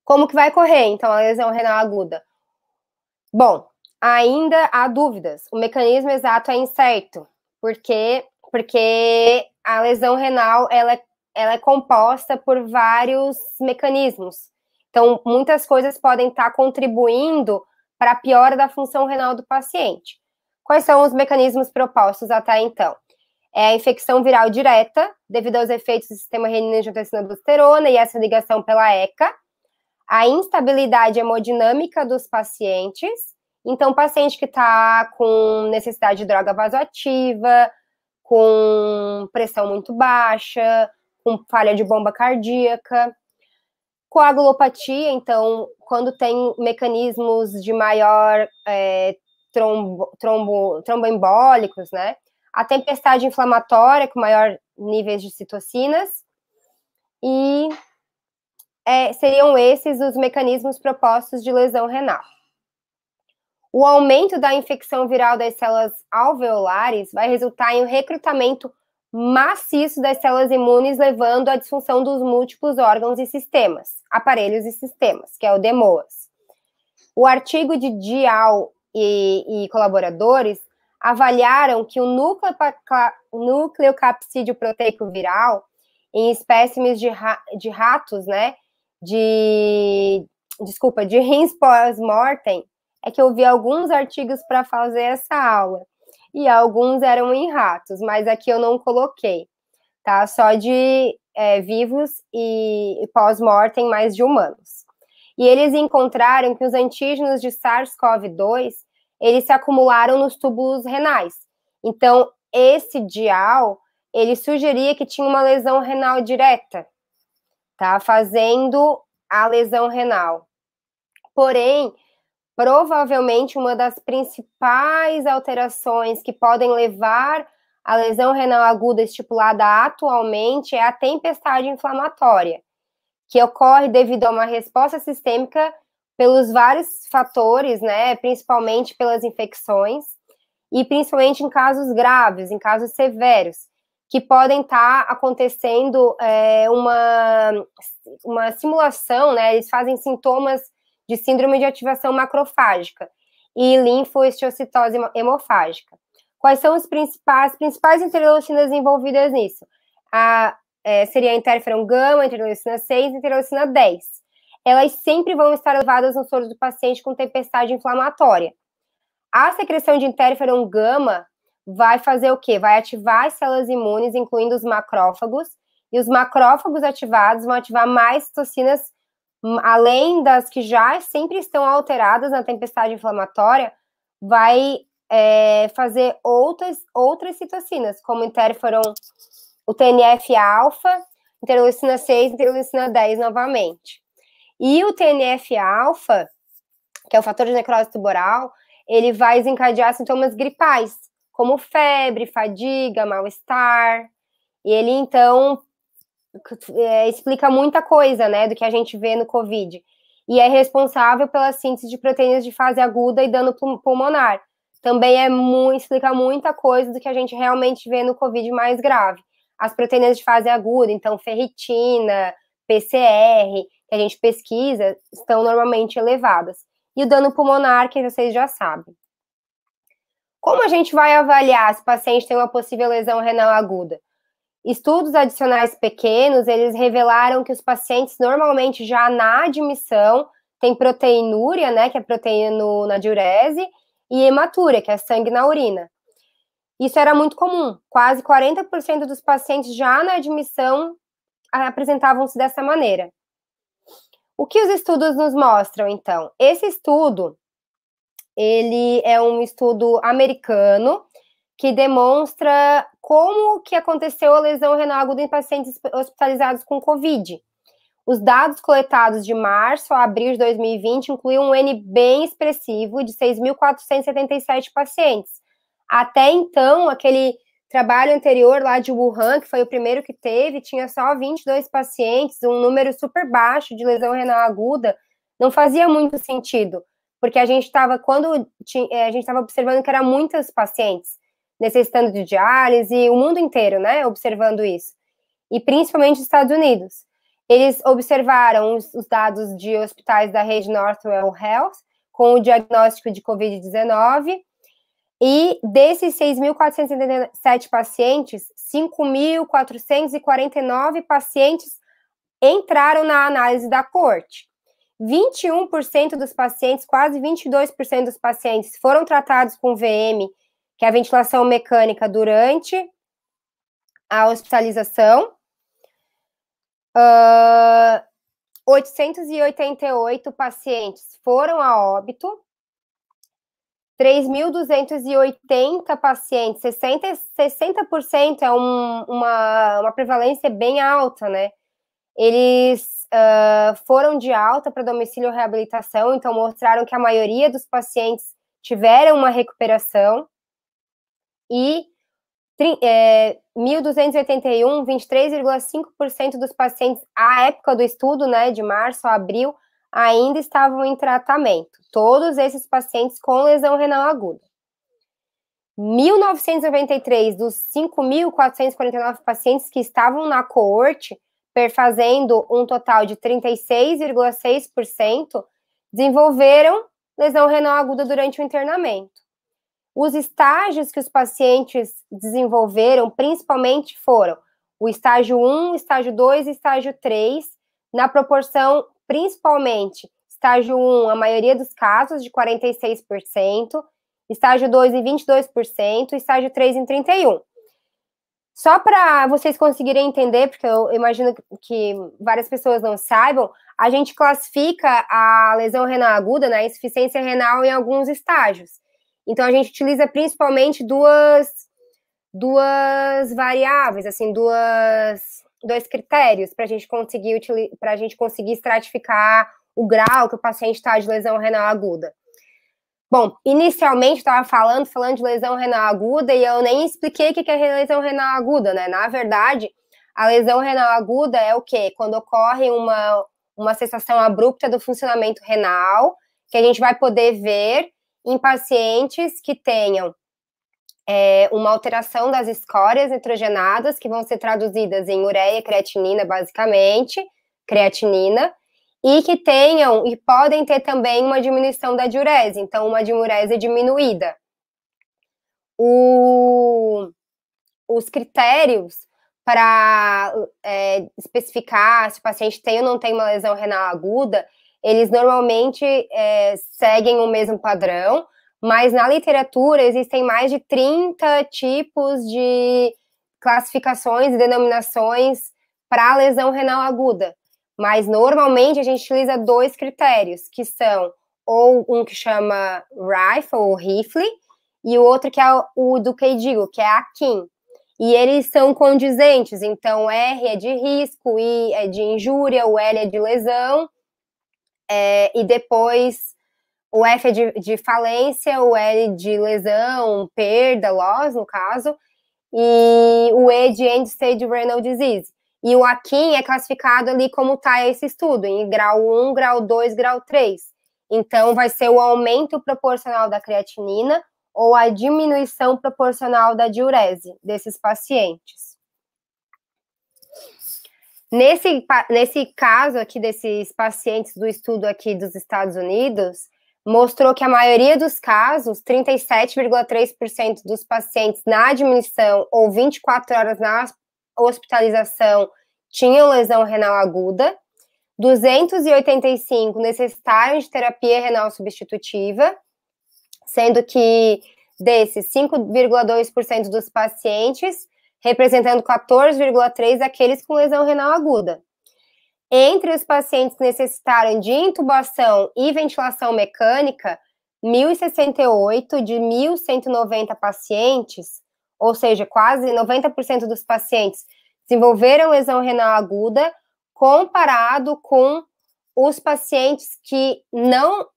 Como que vai correr, então, a lesão renal aguda? Bom, ainda há dúvidas. O mecanismo exato é incerto, porque a lesão renal ela é composta por vários mecanismos. Então, muitas coisas podem estar contribuindo para a piora da função renal do paciente. Quais são os mecanismos propostos até então? É a infecção viral direta, devido aos efeitos do sistema renina-angiotensina-aldosterona e essa ligação pela ECA. A instabilidade hemodinâmica dos pacientes. Então, paciente que está com necessidade de droga vasoativa, com pressão muito baixa, com falha de bomba cardíaca. Coagulopatia, então, quando tem mecanismos de maior tromboembólicos, né? A tempestade inflamatória, com maior níveis de citocinas. E seriam esses os mecanismos propostos de lesão renal. O aumento da infecção viral das células alveolares vai resultar em um recrutamento maciço das células imunes, levando à disfunção dos múltiplos órgãos e sistemas, aparelhos e sistemas, que é o DMOAS. O artigo de Dial e colaboradores avaliaram que o nucleocapsídeo proteico viral em espécimes de ratos, né, de rins pós-mortem, é que eu vi alguns artigos para fazer essa aula, e alguns eram em ratos, mas aqui eu não coloquei, tá? Só de vivos e pós-mortem, mais de humanos. E eles encontraram que os antígenos de SARS-CoV-2, eles se acumularam nos túbulos renais. Então, esse Dial, ele sugeria que tinha uma lesão renal direta, tá? Fazendo a lesão renal. Porém, provavelmente uma das principais alterações que podem levar à lesão renal aguda estipulada atualmente é a tempestade inflamatória, que ocorre devido a uma resposta sistêmica pelos vários fatores, né, principalmente pelas infecções, e principalmente em casos graves, em casos severos, que podem estar acontecendo uma simulação, né, eles fazem sintomas de síndrome de ativação macrofágica e linfohistiocytose hemofágica. Quais são as principais interleucinas envolvidas nisso? Seria a interferon gama, interleucina 6 e interleucina 10. Elas sempre vão estar elevadas no soro do paciente com tempestade inflamatória. A secreção de interferon gama vai fazer o quê? Vai ativar as células imunes, incluindo os macrófagos, e os macrófagos ativados vão ativar mais citocinas, além das que já sempre estão alteradas na tempestade inflamatória, vai fazer outras citocinas, como interferon, o TNF-alfa, interleucina 6, interleucina 10 novamente. E o TNF-alfa, que é o fator de necrose tumoral, ele vai desencadear sintomas gripais, como febre, fadiga, mal-estar, e ele, então, explica muita coisa, né, do que a gente vê no COVID, e é responsável pela síntese de proteínas de fase aguda e dano pulmonar. Também explica muita coisa do que a gente realmente vê no COVID mais grave. As proteínas de fase aguda, então ferritina, PCR, que a gente pesquisa, estão normalmente elevadas. E o dano pulmonar, que vocês já sabem. Como a gente vai avaliar se o paciente tem uma possível lesão renal aguda? Estudos adicionais pequenos, eles revelaram que os pacientes normalmente já na admissão têm proteinúria, né, que é proteína na diurese, e hematúria, que é sangue na urina. Isso era muito comum, quase 40% dos pacientes já na admissão apresentavam-se dessa maneira. O que os estudos nos mostram, então? Esse estudo, ele é um estudo americano que demonstra como que aconteceu a lesão renal aguda em pacientes hospitalizados com COVID. Os dados coletados de março a abril de 2020 incluíam um N bem expressivo de 6.477 pacientes. Até então, aquele trabalho anterior lá de Wuhan, que foi o primeiro que teve, tinha só 22 pacientes, um número super baixo de lesão renal aguda, não fazia muito sentido, porque a gente estava observando que eram muitos pacientes necessitando de diálise, o mundo inteiro, né, observando isso, e principalmente os Estados Unidos. Eles observaram os dados de hospitais da rede Northwell Health com o diagnóstico de COVID-19, e desses 6.477 pacientes, 5.449 pacientes entraram na análise da corte. 21% dos pacientes, quase 22% dos pacientes foram tratados com VM, que é a ventilação mecânica durante a hospitalização. 888 pacientes foram a óbito. 3.280 pacientes, 60% é uma prevalência bem alta, né? Eles foram de alta para domicílio reabilitação, então mostraram que a maioria dos pacientes tiveram uma recuperação, e 1.281, 23,5% dos pacientes, à época do estudo, né, de março a abril, ainda estavam em tratamento. Todos esses pacientes com lesão renal aguda. 1.993 dos 5.449 pacientes que estavam na coorte, perfazendo um total de 36,6%, desenvolveram lesão renal aguda durante o internamento. Os estágios que os pacientes desenvolveram, principalmente, foram o estágio 1, estágio 2 e estágio 3, na proporção, principalmente, estágio 1, a maioria dos casos, de 46%, estágio 2 em 22%, estágio 3 em 31%. Só para vocês conseguirem entender, porque eu imagino que várias pessoas não saibam, a gente classifica a lesão renal aguda, né, a insuficiência renal, em alguns estágios. Então, a gente utiliza principalmente duas variáveis, assim, dois critérios para a gente conseguir estratificar o grau que o paciente está de lesão renal aguda. Bom, inicialmente estava falando de lesão renal aguda e eu nem expliquei o que é lesão renal aguda, né? Na verdade, a lesão renal aguda é o quê? Quando ocorre uma cessação abrupta do funcionamento renal, que a gente vai poder ver em pacientes que tenham uma alteração das escórias nitrogenadas, que vão ser traduzidas em ureia e creatinina, basicamente, creatinina, e que tenham e podem ter também uma diminuição da diurese, então uma diurese diminuída. Os critérios para especificar se o paciente tem ou não tem uma lesão renal aguda, eles normalmente seguem o mesmo padrão, mas na literatura existem mais de 30 tipos de classificações e denominações para a lesão renal aguda. Mas normalmente a gente utiliza dois critérios, que são ou um que chama RIFLE, ou Rifle, e o outro que é o do KDIGO, que é a KIM. E eles são condizentes, então R é de risco, I é de injúria, o L é de lesão, e depois o F é de falência, o L de lesão, perda, loss, no caso, e o E de end-stage renal disease. E o AKIM é classificado ali como está esse estudo, em grau 1, grau 2, grau 3. Então, vai ser o aumento proporcional da creatinina ou a diminuição proporcional da diurese desses pacientes. Nesse caso aqui, desses pacientes do estudo aqui dos Estados Unidos, mostrou que a maioria dos casos, 37,3% dos pacientes na admissão ou 24 horas na hospitalização, tinham lesão renal aguda, 285 necessitaram de terapia renal substitutiva, sendo que desses 5,2% dos pacientes, representando 14,3% aqueles com lesão renal aguda. Entre os pacientes que necessitaram de intubação e ventilação mecânica, 1.068 de 1.190 pacientes, ou seja, quase 90% dos pacientes desenvolveram lesão renal aguda, comparado com os pacientes que não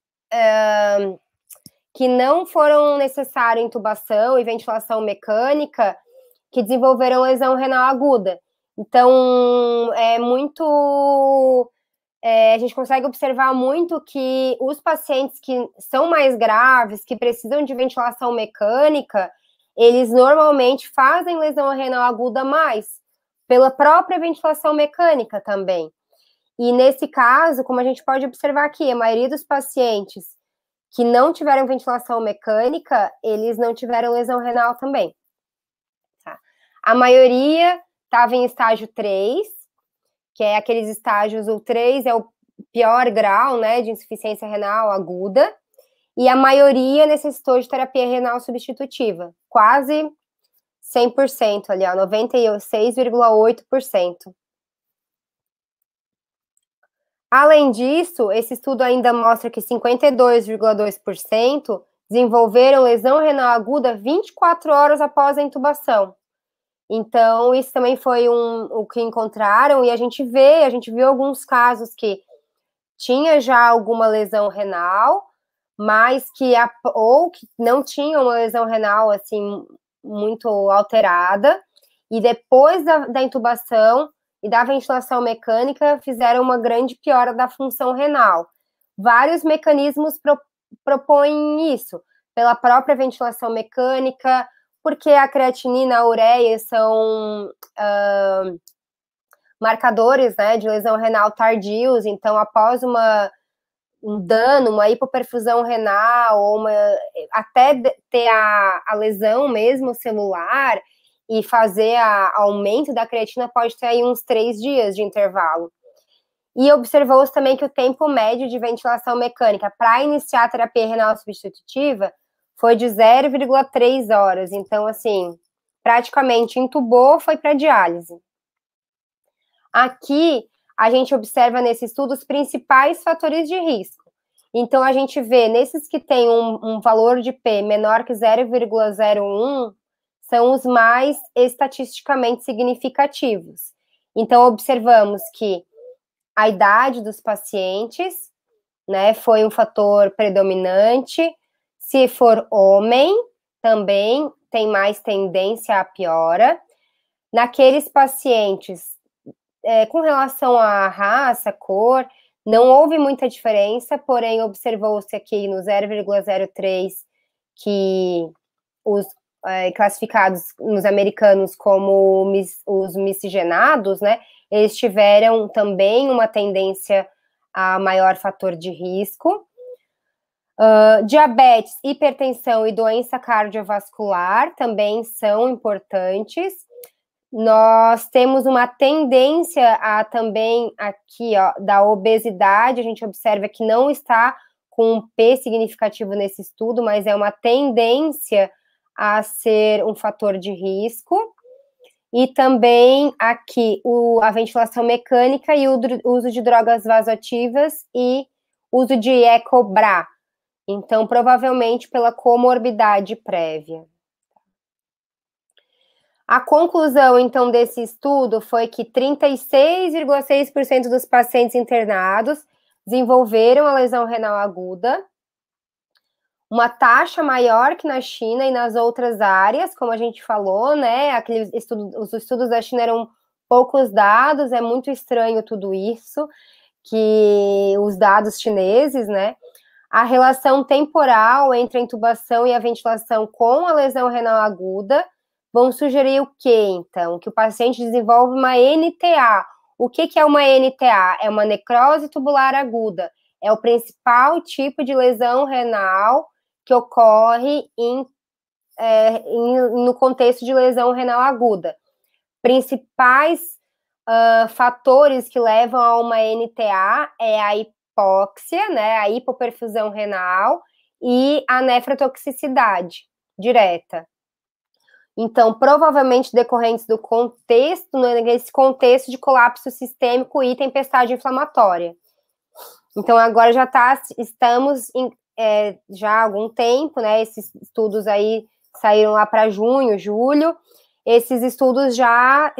foram necessários intubação e ventilação mecânica, que desenvolveram lesão renal aguda. Então, a gente consegue observar muito que os pacientes que são mais graves, que precisam de ventilação mecânica, eles normalmente fazem lesão renal aguda mais, pela própria ventilação mecânica também. E nesse caso, como a gente pode observar aqui, a maioria dos pacientes que não tiveram ventilação mecânica, eles não tiveram lesão renal também. Tá? A maioria estava em estágio 3, que é aqueles estágios, o 3 é o pior grau, né, de insuficiência renal aguda, e a maioria necessitou de terapia renal substitutiva, quase 100% ali, ó, 96,8%. Além disso, esse estudo ainda mostra que 52,2% desenvolveram lesão renal aguda 24 horas após a intubação. Então, isso também foi o que encontraram, e a gente viu alguns casos que tinha já alguma lesão renal, mas ou que não tinha uma lesão renal, assim, muito alterada, e depois da intubação e da ventilação mecânica, fizeram uma grande piora da função renal. Vários mecanismos propõem isso, pela própria ventilação mecânica, porque a creatinina e a ureia são marcadores, né, de lesão renal tardios, então após um dano, uma hipoperfusão renal, ou até ter a lesão mesmo celular e fazer aumento da creatina, pode ter aí uns 3 dias de intervalo. E observou-se também que o tempo médio de ventilação mecânica para iniciar a terapia renal substitutiva foi de 0,3 horas. Então, assim, praticamente intubou, foi para diálise. Aqui, a gente observa nesse estudo os principais fatores de risco. Então, a gente vê, nesses que têm um valor de P menor que 0,01, são os mais estatisticamente significativos. Então, observamos que a idade dos pacientes, né, foi um fator predominante. Se for homem, também tem mais tendência à piora. Naqueles pacientes, com relação à raça, cor, não houve muita diferença, porém observou-se aqui no 0,03 que os classificados nos americanos como os miscigenados, né, eles tiveram também uma tendência a maior fator de risco. Diabetes, hipertensão e doença cardiovascular também são importantes. Nós temos uma tendência a também aqui, ó, da obesidade, a gente observa que não está com um P significativo nesse estudo, mas é uma tendência a ser um fator de risco. E também aqui a ventilação mecânica e o uso de drogas vasoativas e uso de Ecobra. Então, provavelmente pela comorbidade prévia. A conclusão, então, desse estudo foi que 36,6% dos pacientes internados desenvolveram a lesão renal aguda, uma taxa maior que na China e nas outras áreas, como a gente falou, né? Os estudos da China eram poucos dados, é muito estranho tudo isso, que os dados chineses, né? A relação temporal entre a intubação e a ventilação com a lesão renal aguda vão sugerir o quê, então? Que o paciente desenvolve uma NTA. O que é uma NTA? É uma necrose tubular aguda. É o principal tipo de lesão renal que ocorre no contexto de lesão renal aguda. Principais fatores que levam a uma NTA é a hipóxia, né, a hipoperfusão renal e a nefrotoxicidade direta. Então, provavelmente decorrentes do contexto, nesse contexto de colapso sistêmico e tempestade inflamatória. Então, agora estamos já há algum tempo, né? Esses estudos aí saíram lá para junho, julho. Esses estudos já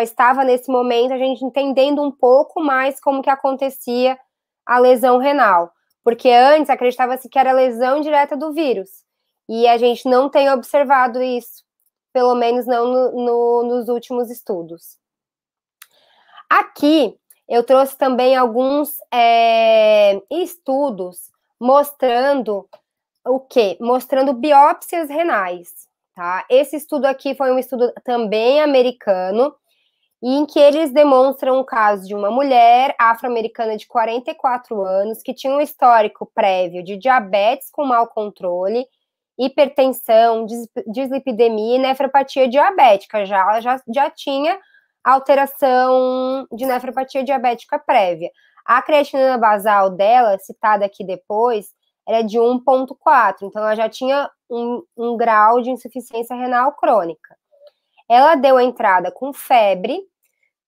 estava nesse momento a gente entendendo um pouco mais como que acontecia a lesão renal. Porque antes acreditava-se que era lesão direta do vírus. E a gente não tem observado isso, pelo menos não nos últimos estudos. Aqui, eu trouxe também alguns estudos mostrando o quê? Mostrando biópsias renais, tá? Esse estudo aqui foi um estudo também americano, em que eles demonstram o caso de uma mulher afro-americana de 44 anos, que tinha um histórico prévio de diabetes com mau controle, hipertensão, dislipidemia e nefropatia diabética. Ela já tinha alteração de nefropatia diabética prévia. A creatinina basal dela, citada aqui depois, era de 1,4, então ela já tinha um grau de insuficiência renal crônica. Ela deu entrada com febre,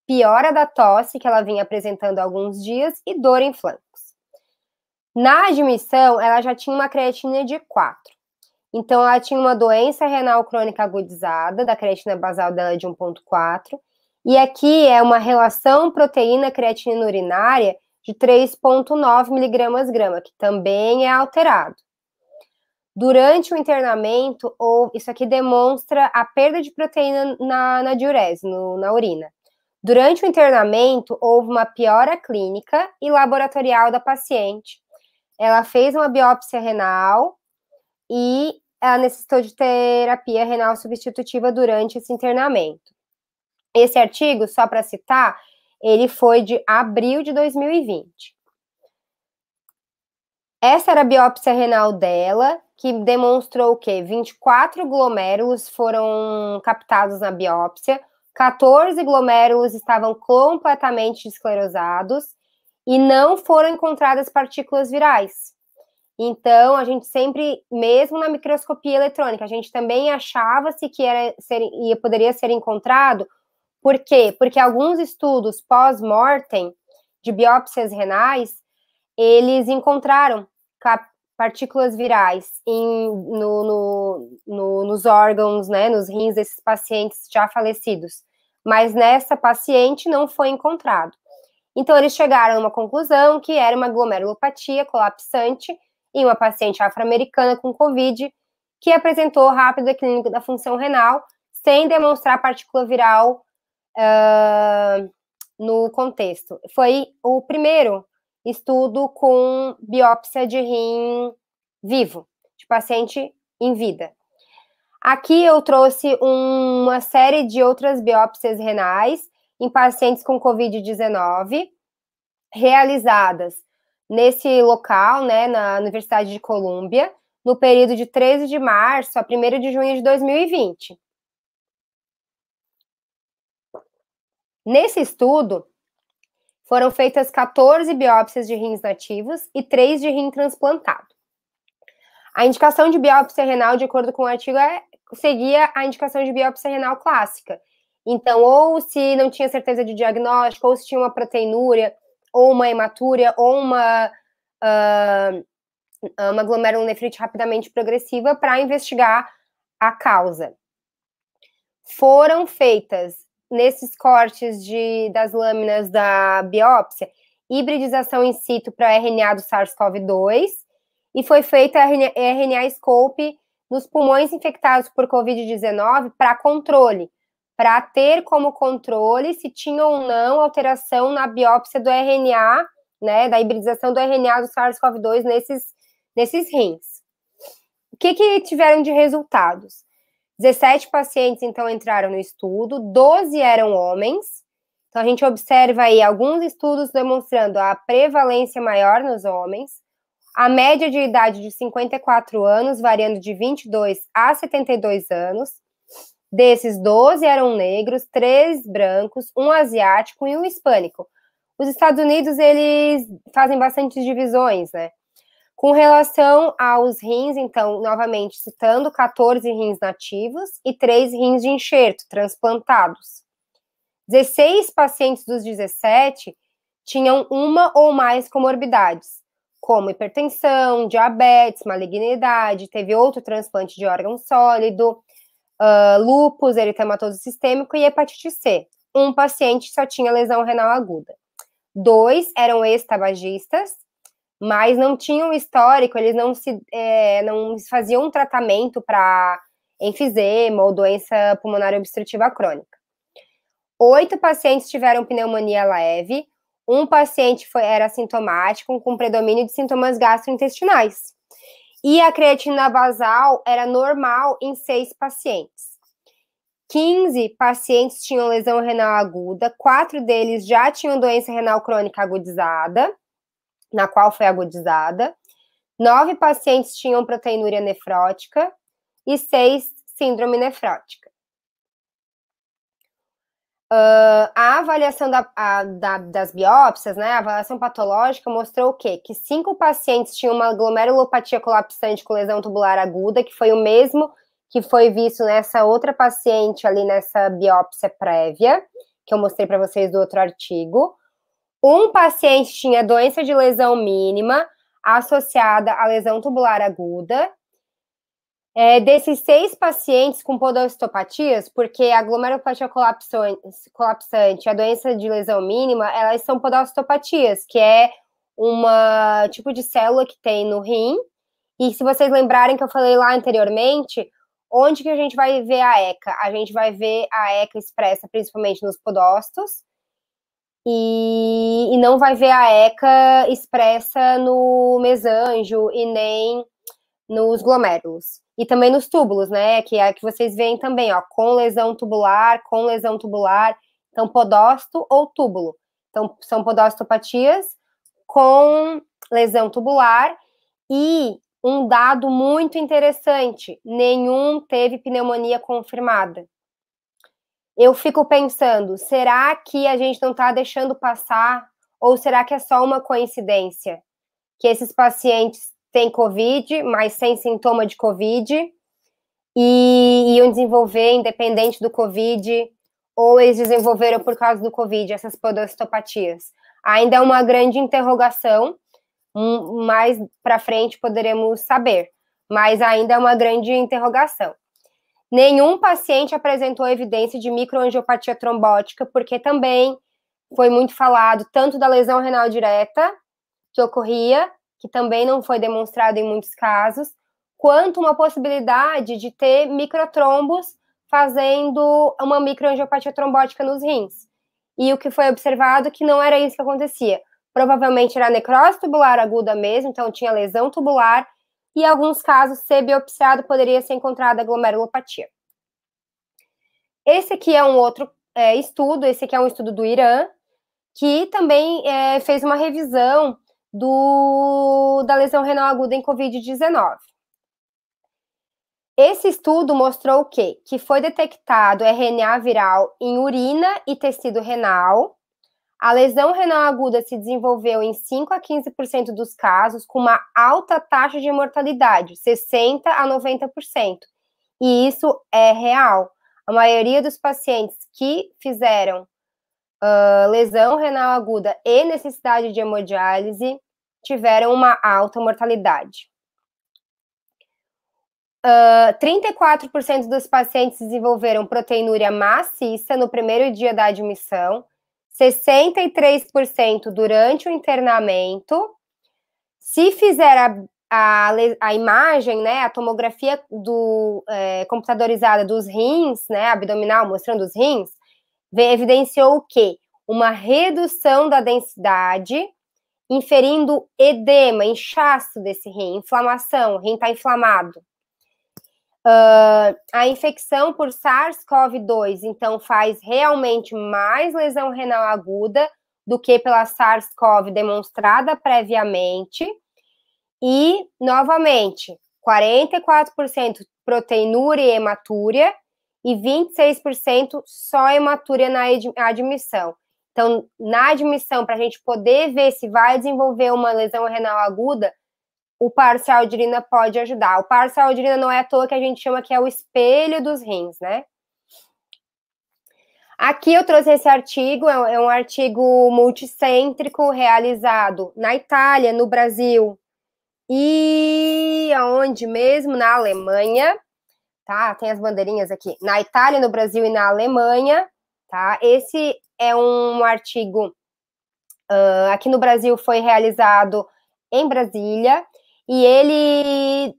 piora da tosse, que ela vinha apresentando há alguns dias, e dor em flancos. Na admissão, ela já tinha uma creatina de 4. Então, ela tinha uma doença renal crônica agudizada, da creatina basal dela de 1,4. E aqui é uma relação proteína-creatina urinária de 3,9 mg/grama, que também é alterado. Durante o internamento, isso aqui demonstra a perda de proteína na diurese, na urina. Durante o internamento, houve uma piora clínica e laboratorial da paciente. Ela fez uma biópsia renal e ela necessitou de terapia renal substitutiva durante esse internamento. Esse artigo, só para citar, ele foi de abril de 2020. Essa era a biópsia renal dela, que demonstrou o quê? 24 glomérulos foram captados na biópsia, 14 glomérulos estavam completamente esclerosados e não foram encontradas partículas virais. Então, a gente sempre, mesmo na microscopia eletrônica, a gente também achava-se que poderia ser encontrado. Por quê? Porque alguns estudos pós-mortem de biópsias renais, eles encontraram partículas virais nos órgãos, né, nos rins desses pacientes já falecidos. Mas nessa paciente não foi encontrado. Então, eles chegaram a uma conclusão que era uma glomerulopatia colapsante em uma paciente afro-americana com Covid, que apresentou rápido declínio da função renal, sem demonstrar partícula viral no contexto. Foi o primeiro estudo com biópsia de rim vivo, de paciente em vida. Aqui eu trouxe uma série de outras biópsias renais em pacientes com Covid-19, realizadas nesse local, né, na Universidade de Colômbia, no período de 13 de março a 1º de junho de 2020. Nesse estudo, foram feitas 14 biópsias de rins nativos e 3 de rim transplantado. A indicação de biópsia renal, de acordo com o artigo, seguia a indicação de biópsia renal clássica. Então, ou se não tinha certeza de diagnóstico, ou se tinha uma proteinúria, ou uma hematúria, ou uma glomerulonefrite rapidamente progressiva para investigar a causa. Foram feitas, nesses cortes das lâminas da biópsia, hibridização in situ para RNA do SARS-CoV-2 e foi feita a RNA-scope nos pulmões infectados por Covid-19 para controle, para ter como controle se tinha ou não alteração na biópsia do RNA, né, da hibridização do RNA do SARS-CoV-2 nesses rins. O que tiveram de resultados? 17 pacientes, então, entraram no estudo, 12 eram homens. Então, a gente observa aí alguns estudos demonstrando a prevalência maior nos homens, a média de idade de 54 anos, variando de 22 a 72 anos. Desses, 12 eram negros, 3 brancos, 1 asiático e 1 hispânico. Os Estados Unidos, eles fazem bastante divisões, né? Com relação aos rins, então, novamente, citando 14 rins nativos e 3 rins de enxerto, transplantados. 16 pacientes dos 17 tinham uma ou mais comorbidades, como hipertensão, diabetes, malignidade, teve outro transplante de órgão sólido, lúpus, eritematoso sistêmico e hepatite C. Um paciente só tinha lesão renal aguda. 2 eram ex-tabagistas, mas não tinham histórico, eles não faziam um tratamento para enfisema ou doença pulmonar obstrutiva crônica. 8 pacientes tiveram pneumonia leve, um paciente era assintomático, com predomínio de sintomas gastrointestinais. E a creatina basal era normal em 6 pacientes. 15 pacientes tinham lesão renal aguda, 4 deles já tinham doença renal crônica agudizada, na qual foi agudizada. 9 pacientes tinham proteinúria nefrótica e 6 síndrome nefrótica. A avaliação das biópsias, né, a avaliação patológica mostrou o quê? Que 5 pacientes tinham uma glomerulopatia colapsante com lesão tubular aguda, que foi o mesmo que foi visto nessa outra paciente ali nessa biópsia prévia, que eu mostrei para vocês do outro artigo. Um paciente tinha doença de lesão mínima, associada à lesão tubular aguda. Desses 6 pacientes com podostopatias, porque a glomerulopatia colapsante e a doença de lesão mínima, elas são podostopatias, que é uma tipo de célula que tem no rim. E se vocês lembrarem que eu falei lá anteriormente, onde que a gente vai ver a ECA? A gente vai ver a ECA expressa principalmente nos podócitos e não vai ver a ECA expressa no mesanjo e nem nos glomérulos. E também nos túbulos, né? Que é a que vocês veem também, ó, com lesão tubular. Então, podócito ou túbulo. Então, são podostopatias com lesão tubular. E um dado muito interessante, nenhum teve pneumonia confirmada. Eu fico pensando, será que a gente não está deixando passar? Ou será que é só uma coincidência? Que esses pacientes têm Covid, mas sem sintoma de Covid, e iam desenvolver independente do Covid, ou eles desenvolveram por causa do Covid, essas podostopatias. Ainda é uma grande interrogação, mais para frente poderemos saber, mas ainda é uma grande interrogação. Nenhum paciente apresentou evidência de microangiopatia trombótica, porque também foi muito falado tanto da lesão renal direta, que ocorria, que também não foi demonstrado em muitos casos, quanto uma possibilidade de ter microtrombos fazendo uma microangiopatia trombótica nos rins. E o que foi observado é que não era isso que acontecia. Provavelmente era necrose tubular aguda mesmo, então tinha lesão tubular, e em alguns casos, se biopsiado, poderia ser encontrada glomerulopatia. Esse aqui é um outro estudo, esse aqui é um estudo do Irã, que também fez uma revisão da lesão renal aguda em Covid-19. Esse estudo mostrou o quê? Que foi detectado RNA viral em urina e tecido renal. A lesão renal aguda se desenvolveu em 5 a 15% dos casos, com uma alta taxa de mortalidade, 60 a 90%. E isso é real. A maioria dos pacientes que fizeram lesão renal aguda e necessidade de hemodiálise tiveram uma alta mortalidade. 34% dos pacientes desenvolveram proteinúria maciça no primeiro dia da admissão, 63% durante o internamento. Se fizer a imagem, né, a tomografia computadorizada dos rins, né, abdominal, mostrando os rins, evidenciou o quê? Uma redução da densidade, inferindo edema, inchaço desse rim, inflamação, o rim está inflamado. A infecção por SARS-CoV-2, então, faz realmente mais lesão renal aguda do que pela SARS-CoV demonstrada previamente. E, novamente, 44% proteinúria e hematúria e 26% só hematúria na admissão. Então, na admissão, para a gente poder ver se vai desenvolver uma lesão renal aguda, o parcial de urina pode ajudar. O parcial de urina não é à toa que a gente chama que é o espelho dos rins, né? Aqui eu trouxe esse artigo, é um artigo multicêntrico realizado na Itália, no Brasil e aonde mesmo? Na Alemanha, tá? Tem as bandeirinhas aqui. Na Itália, no Brasil e na Alemanha, tá? Esse é um artigo, aqui no Brasil foi realizado em Brasília, e ele,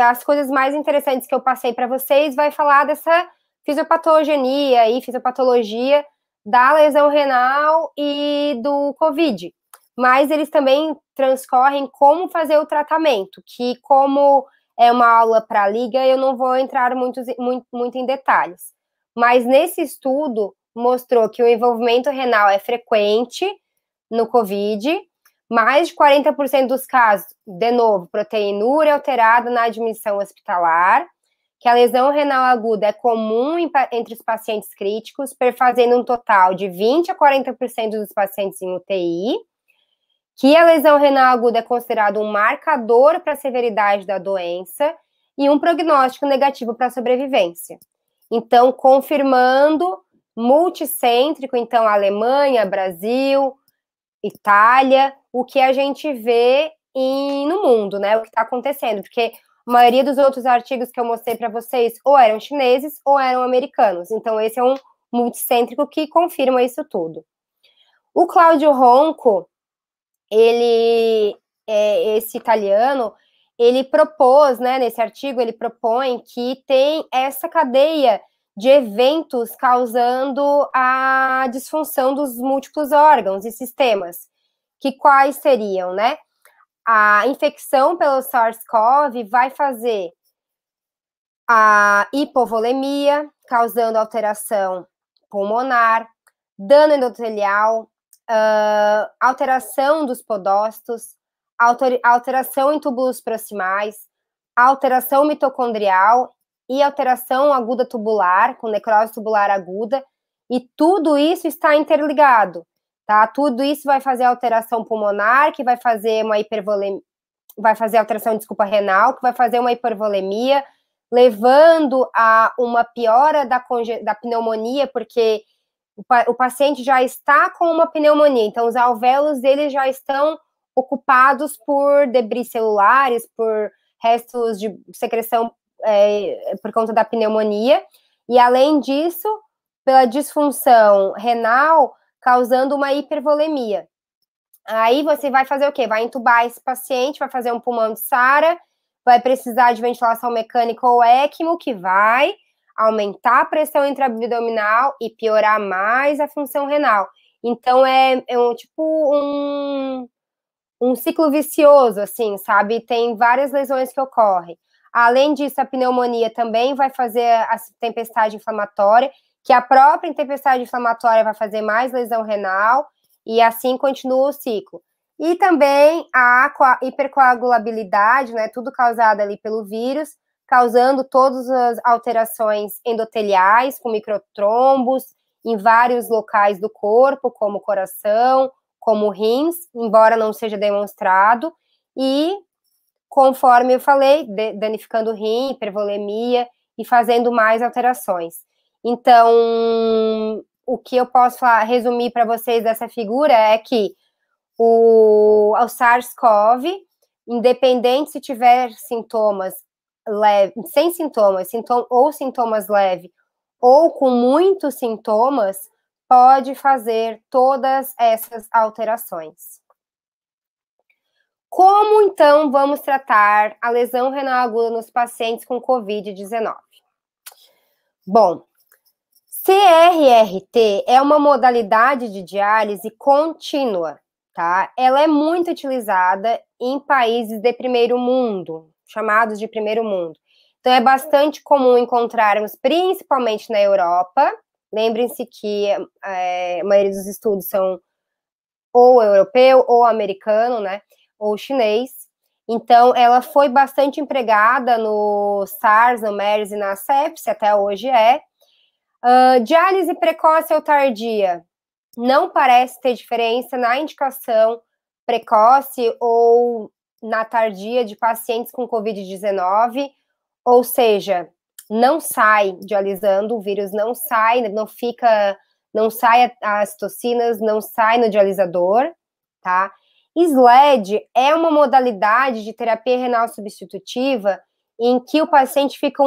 as coisas mais interessantes que eu passei para vocês, vai falar dessa fisiopatogenia e fisiopatologia da lesão renal e do Covid. Mas eles também transcorrem como fazer o tratamento, que como é uma aula para a Liga, eu não vou entrar muito em detalhes. Mas nesse estudo mostrou que o envolvimento renal é frequente no Covid, mais de 40% dos casos, de novo, proteinúria alterada na admissão hospitalar, que a lesão renal aguda é comum entre os pacientes críticos, perfazendo um total de 20 a 40% dos pacientes em UTI, que a lesão renal aguda é considerado um marcador para a severidade da doença e um prognóstico negativo para a sobrevivência. Então, confirmando, multicêntrico, então, Alemanha, Brasil, Itália, o que a gente vê no mundo, né? O que está acontecendo, porque a maioria dos outros artigos que eu mostrei para vocês ou eram chineses ou eram americanos. Então, esse é um multicêntrico que confirma isso tudo. O Cláudio Ronco, esse italiano, ele propôs, né, nesse artigo, ele propõe que tem essa cadeia de eventos causando a disfunção dos múltiplos órgãos e sistemas, que quais seriam, né? A infecção pelo SARS-CoV vai fazer a hipovolemia, causando alteração pulmonar, dano endotelial, alteração dos podócitos, alteração em túbulos proximais, alteração mitocondrial e alteração aguda tubular, com necrose tubular aguda, e tudo isso está interligado, tá? Tudo isso vai fazer alteração pulmonar, que vai fazer uma hipervolemia, vai fazer alteração, renal, que vai fazer uma hipervolemia, levando a uma piora da pneumonia, porque o paciente já está com uma pneumonia, então os alvéolos eles já estão ocupados por debris celulares, por restos de secreção por conta da pneumonia, e além disso, pela disfunção renal, causando uma hipervolemia. Aí você vai fazer o quê? Vai entubar esse paciente, vai fazer um pulmão de SARA, vai precisar de ventilação mecânica ou ECMO, que vai aumentar a pressão intraabdominal e piorar mais a função renal. Então, é um ciclo vicioso, assim, sabe? Tem várias lesões que ocorrem. Além disso, a pneumonia também vai fazer a tempestade inflamatória, que a própria tempestade inflamatória vai fazer mais lesão renal, e assim continua o ciclo. E também a hipercoagulabilidade, né? Tudo causado ali pelo vírus, causando todas as alterações endoteliais, com microtrombos, em vários locais do corpo, como coração, como rins, embora não seja demonstrado, e, conforme eu falei, danificando o rim, hipervolemia, e fazendo mais alterações. Então, o que eu posso resumir para vocês dessa figura é que o SARS-CoV, independente se tiver sintomas leves, sem sintomas, ou sintomas leves, ou com muitos sintomas, pode fazer todas essas alterações. Como, então, vamos tratar a lesão renal aguda nos pacientes com COVID-19? Bom, CRRT é uma modalidade de diálise contínua, tá? Ela é muito utilizada em países de primeiro mundo, chamados de primeiro mundo. Então, é bastante comum encontrarmos, principalmente na Europa. Lembrem-se que a maioria dos estudos são ou europeu, ou americano, né? Ou chinês. Então, ela foi bastante empregada no SARS, no MERS e na sepse, até hoje é. Diálise precoce ou tardia. Não parece ter diferença na indicação precoce ou na tardia de pacientes com COVID-19, ou seja, não sai dialisando, o vírus não sai, não sai as toxinas, não sai no dialisador, tá? SLED é uma modalidade de terapia renal substitutiva em que o paciente fica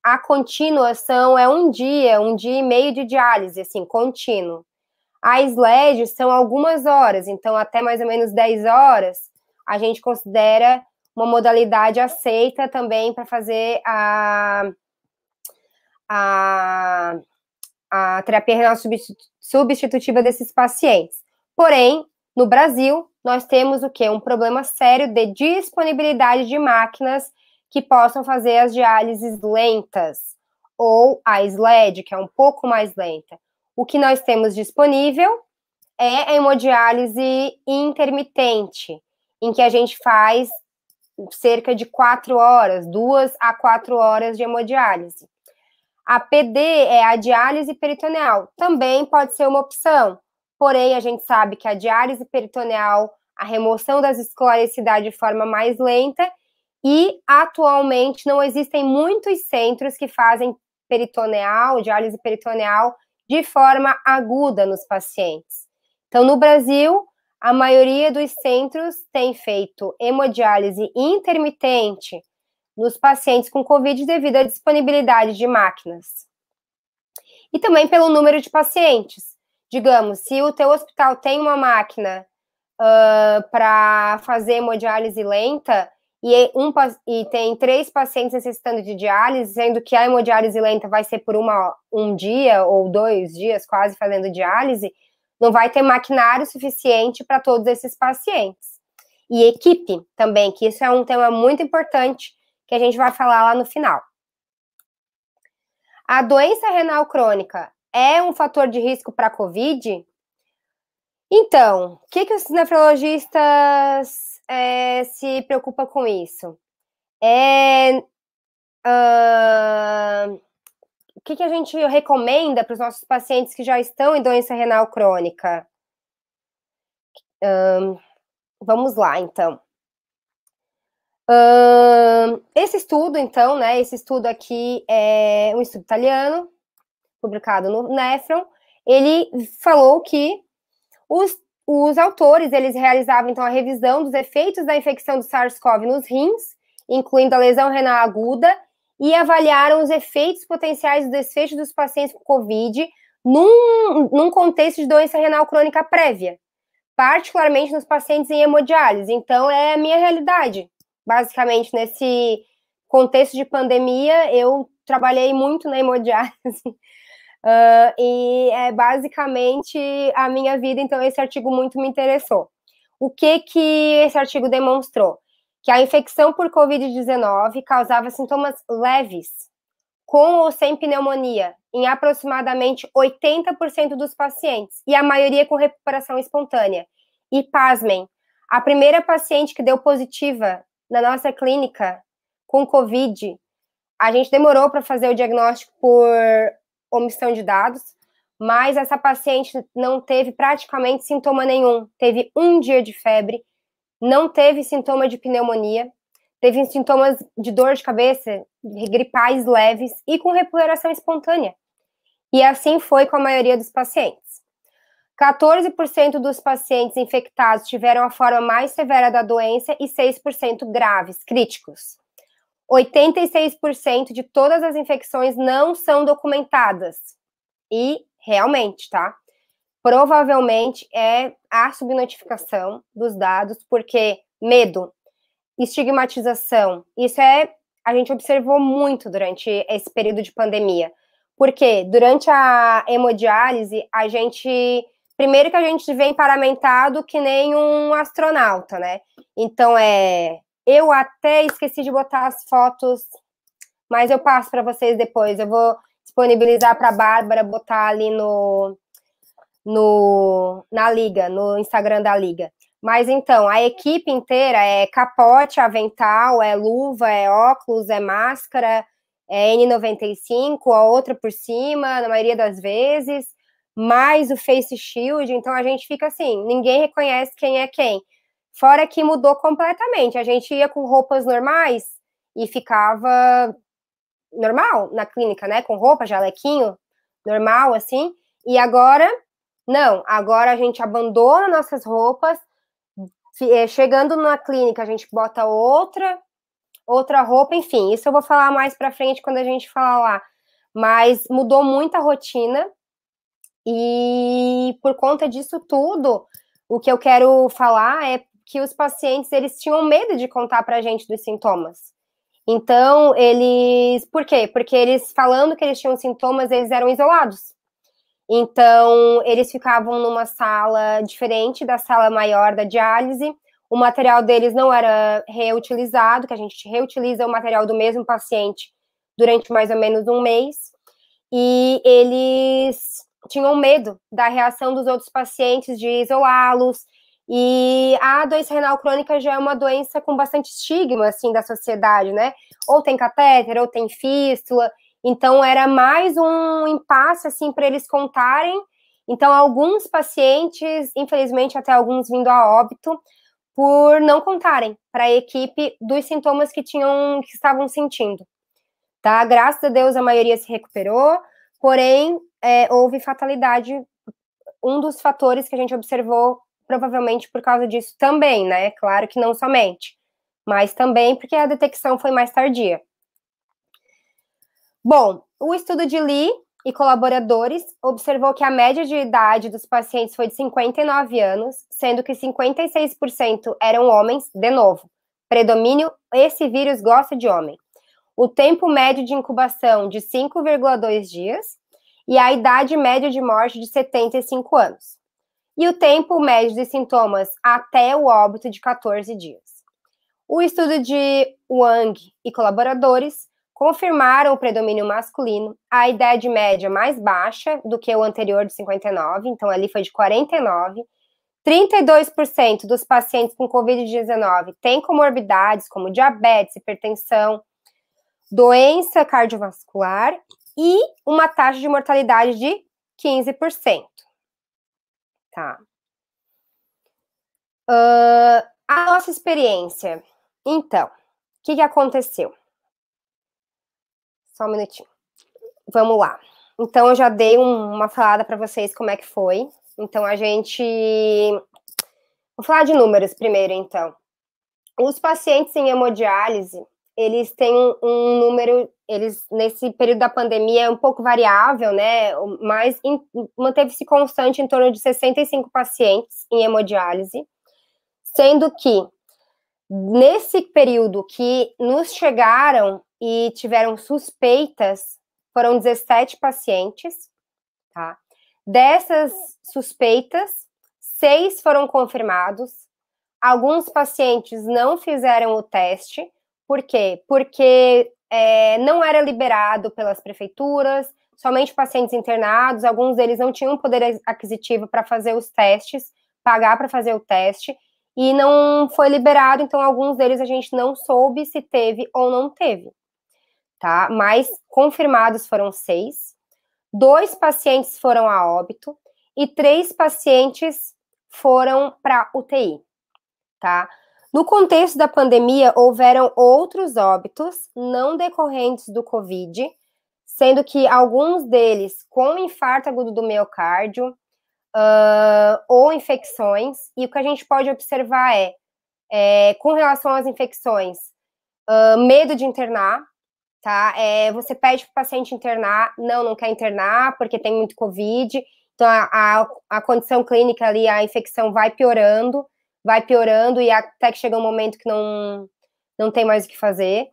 a continuação é um dia e meio de diálise, assim, contínuo. A SLED são algumas horas, então até mais ou menos 10 horas, a gente considera uma modalidade aceita também para fazer a terapia renal substitutiva desses pacientes. Porém, no Brasil, nós temos o quê? Um problema sério de disponibilidade de máquinas que possam fazer as diálises lentas, ou a SLED, que é um pouco mais lenta. O que nós temos disponível é a hemodiálise intermitente, em que a gente faz cerca de 4 horas, 2 a 4 horas de hemodiálise. A PD é a diálise peritoneal, também pode ser uma opção, porém a gente sabe que a diálise peritoneal, a remoção das esclericidade de forma mais lenta, e atualmente não existem muitos centros que fazem diálise peritoneal de forma aguda nos pacientes. Então, no Brasil, a maioria dos centros tem feito hemodiálise intermitente nos pacientes com COVID devido à disponibilidade de máquinas. E também pelo número de pacientes. Digamos, se o teu hospital tem uma máquina para fazer hemodiálise lenta e tem 3 pacientes necessitando de diálise, sendo que a hemodiálise lenta vai ser por um dia ou 2 dias quase fazendo diálise, não vai ter maquinário suficiente para todos esses pacientes. E equipe também, que isso é um tema muito importante que a gente vai falar lá no final. A doença renal crônica é um fator de risco para a COVID? Então, o que os nefrologistas se preocupam com isso? O que a gente recomenda para os nossos pacientes que já estão em doença renal crônica? Vamos lá, então. Esse estudo, então, né? Esse estudo aqui é um estudo italiano, publicado no Nephron. Ele falou que os autores, eles realizavam, então, a revisão dos efeitos da infecção do SARS-CoV nos rins, incluindo a lesão renal aguda, e avaliaram os efeitos potenciais do desfecho dos pacientes com COVID num contexto de doença renal crônica prévia, particularmente nos pacientes em hemodiálise. Então, é a minha realidade. Basicamente, nesse contexto de pandemia, eu trabalhei muito na hemodiálise, e é basicamente a minha vida, então esse artigo muito me interessou. O que esse artigo demonstrou? Que a infecção por COVID-19 causava sintomas leves, com ou sem pneumonia, em aproximadamente 80% dos pacientes, e a maioria com recuperação espontânea. E, pasmem, a primeira paciente que deu positiva na nossa clínica com COVID, a gente demorou para fazer o diagnóstico por omissão de dados, mas essa paciente não teve praticamente sintoma nenhum. Teve 1 dia de febre, não teve sintoma de pneumonia, teve sintomas de dor de cabeça, gripais leves e com recuperação espontânea. E assim foi com a maioria dos pacientes. 14% dos pacientes infectados tiveram a forma mais severa da doença e 6% graves, críticos. 86% de todas as infecções não são documentadas. E, realmente, tá? Provavelmente é a subnotificação dos dados, porque medo, estigmatização, isso a gente observou muito durante esse período de pandemia. Porque durante a hemodiálise, primeiro que a gente vem paramentado que nem um astronauta, né? Então, eu até esqueci de botar as fotos, mas eu passo para vocês depois. Eu vou disponibilizar para a Bárbara botar ali na Liga, no Instagram da Liga. Mas então, a equipe inteira é capote, avental, é luva, é óculos, é máscara, é N95, a outra por cima, na maioria das vezes, mais o face shield. Então a gente fica assim, ninguém reconhece quem é quem. Fora que mudou completamente, a gente ia com roupas normais e ficava normal na clínica, né, com roupa, jalequinho, normal, assim, e agora, não, agora a gente abandona nossas roupas, chegando na clínica a gente bota outra roupa, enfim, isso eu vou falar mais pra frente quando a gente falar lá, mas mudou muito a rotina, e por conta disso tudo, o que eu quero falar é que os pacientes, eles tinham medo de contar pra gente dos sintomas. Então, por quê? Porque eles, falando que eles tinham sintomas, eles eram isolados. Então, eles ficavam numa sala diferente da sala maior da diálise, o material deles não era reutilizado, que a gente reutiliza o material do mesmo paciente durante mais ou menos 1 mês, e eles tinham medo da reação dos outros pacientes, de isolá-los, e a doença renal crônica já é uma doença com bastante estigma, assim, da sociedade, né? Ou tem catéter, ou tem fístula, então era mais um impasse, assim, para eles contarem. Então, alguns pacientes, infelizmente, até alguns vindo a óbito, por não contarem para a equipe dos sintomas que estavam sentindo, tá? Graças a Deus, a maioria se recuperou, porém, houve fatalidade. Um dos fatores que a gente observou provavelmente por causa disso também, né? Claro que não somente, mas também porque a detecção foi mais tardia. Bom, o estudo de Lee e colaboradores observou que a média de idade dos pacientes foi de 59 anos, sendo que 56% eram homens, de novo, predomínio, esse vírus gosta de homem. O tempo médio de incubação de 5,2 dias e a idade média de morte de 75 anos. E o tempo médio de sintomas até o óbito de 14 dias. O estudo de Wang e colaboradores confirmaram o predomínio masculino, a idade média mais baixa do que o anterior de 59, então ali foi de 49. 32% dos pacientes com Covid-19 têm comorbidades como diabetes, hipertensão, doença cardiovascular e uma taxa de mortalidade de 15%. Tá. A nossa experiência. Então, o que aconteceu? Só um minutinho. Vamos lá. Então, eu já dei uma falada para vocês como é que foi. Então, a gente... Vou falar de números primeiro, então. Os pacientes em hemodiálise, eles têm um número... Eles, nesse período da pandemia, é um pouco variável, né? Mas manteve-se constante em torno de 65 pacientes em hemodiálise. Sendo que, nesse período que nos chegaram e tiveram suspeitas, foram 17 pacientes, tá? Dessas suspeitas, 6 foram confirmados. Alguns pacientes não fizeram o teste. Por quê? Porque não era liberado pelas prefeituras, somente pacientes internados, alguns deles não tinham poder aquisitivo para fazer os testes, pagar para fazer o teste, e não foi liberado, então alguns deles a gente não soube se teve ou não teve, tá? Mas confirmados foram 6, 2 pacientes foram a óbito e 3 pacientes foram para UTI, tá? No contexto da pandemia, houveram outros óbitos não decorrentes do Covid, sendo que alguns deles com infarto agudo do miocárdio ou infecções, e o que a gente pode observar com relação às infecções, medo de internar, tá? Você pede para o paciente internar, não quer internar porque tem muito Covid, então a condição clínica ali, a infecção vai piorando e até que chega um momento que não tem mais o que fazer.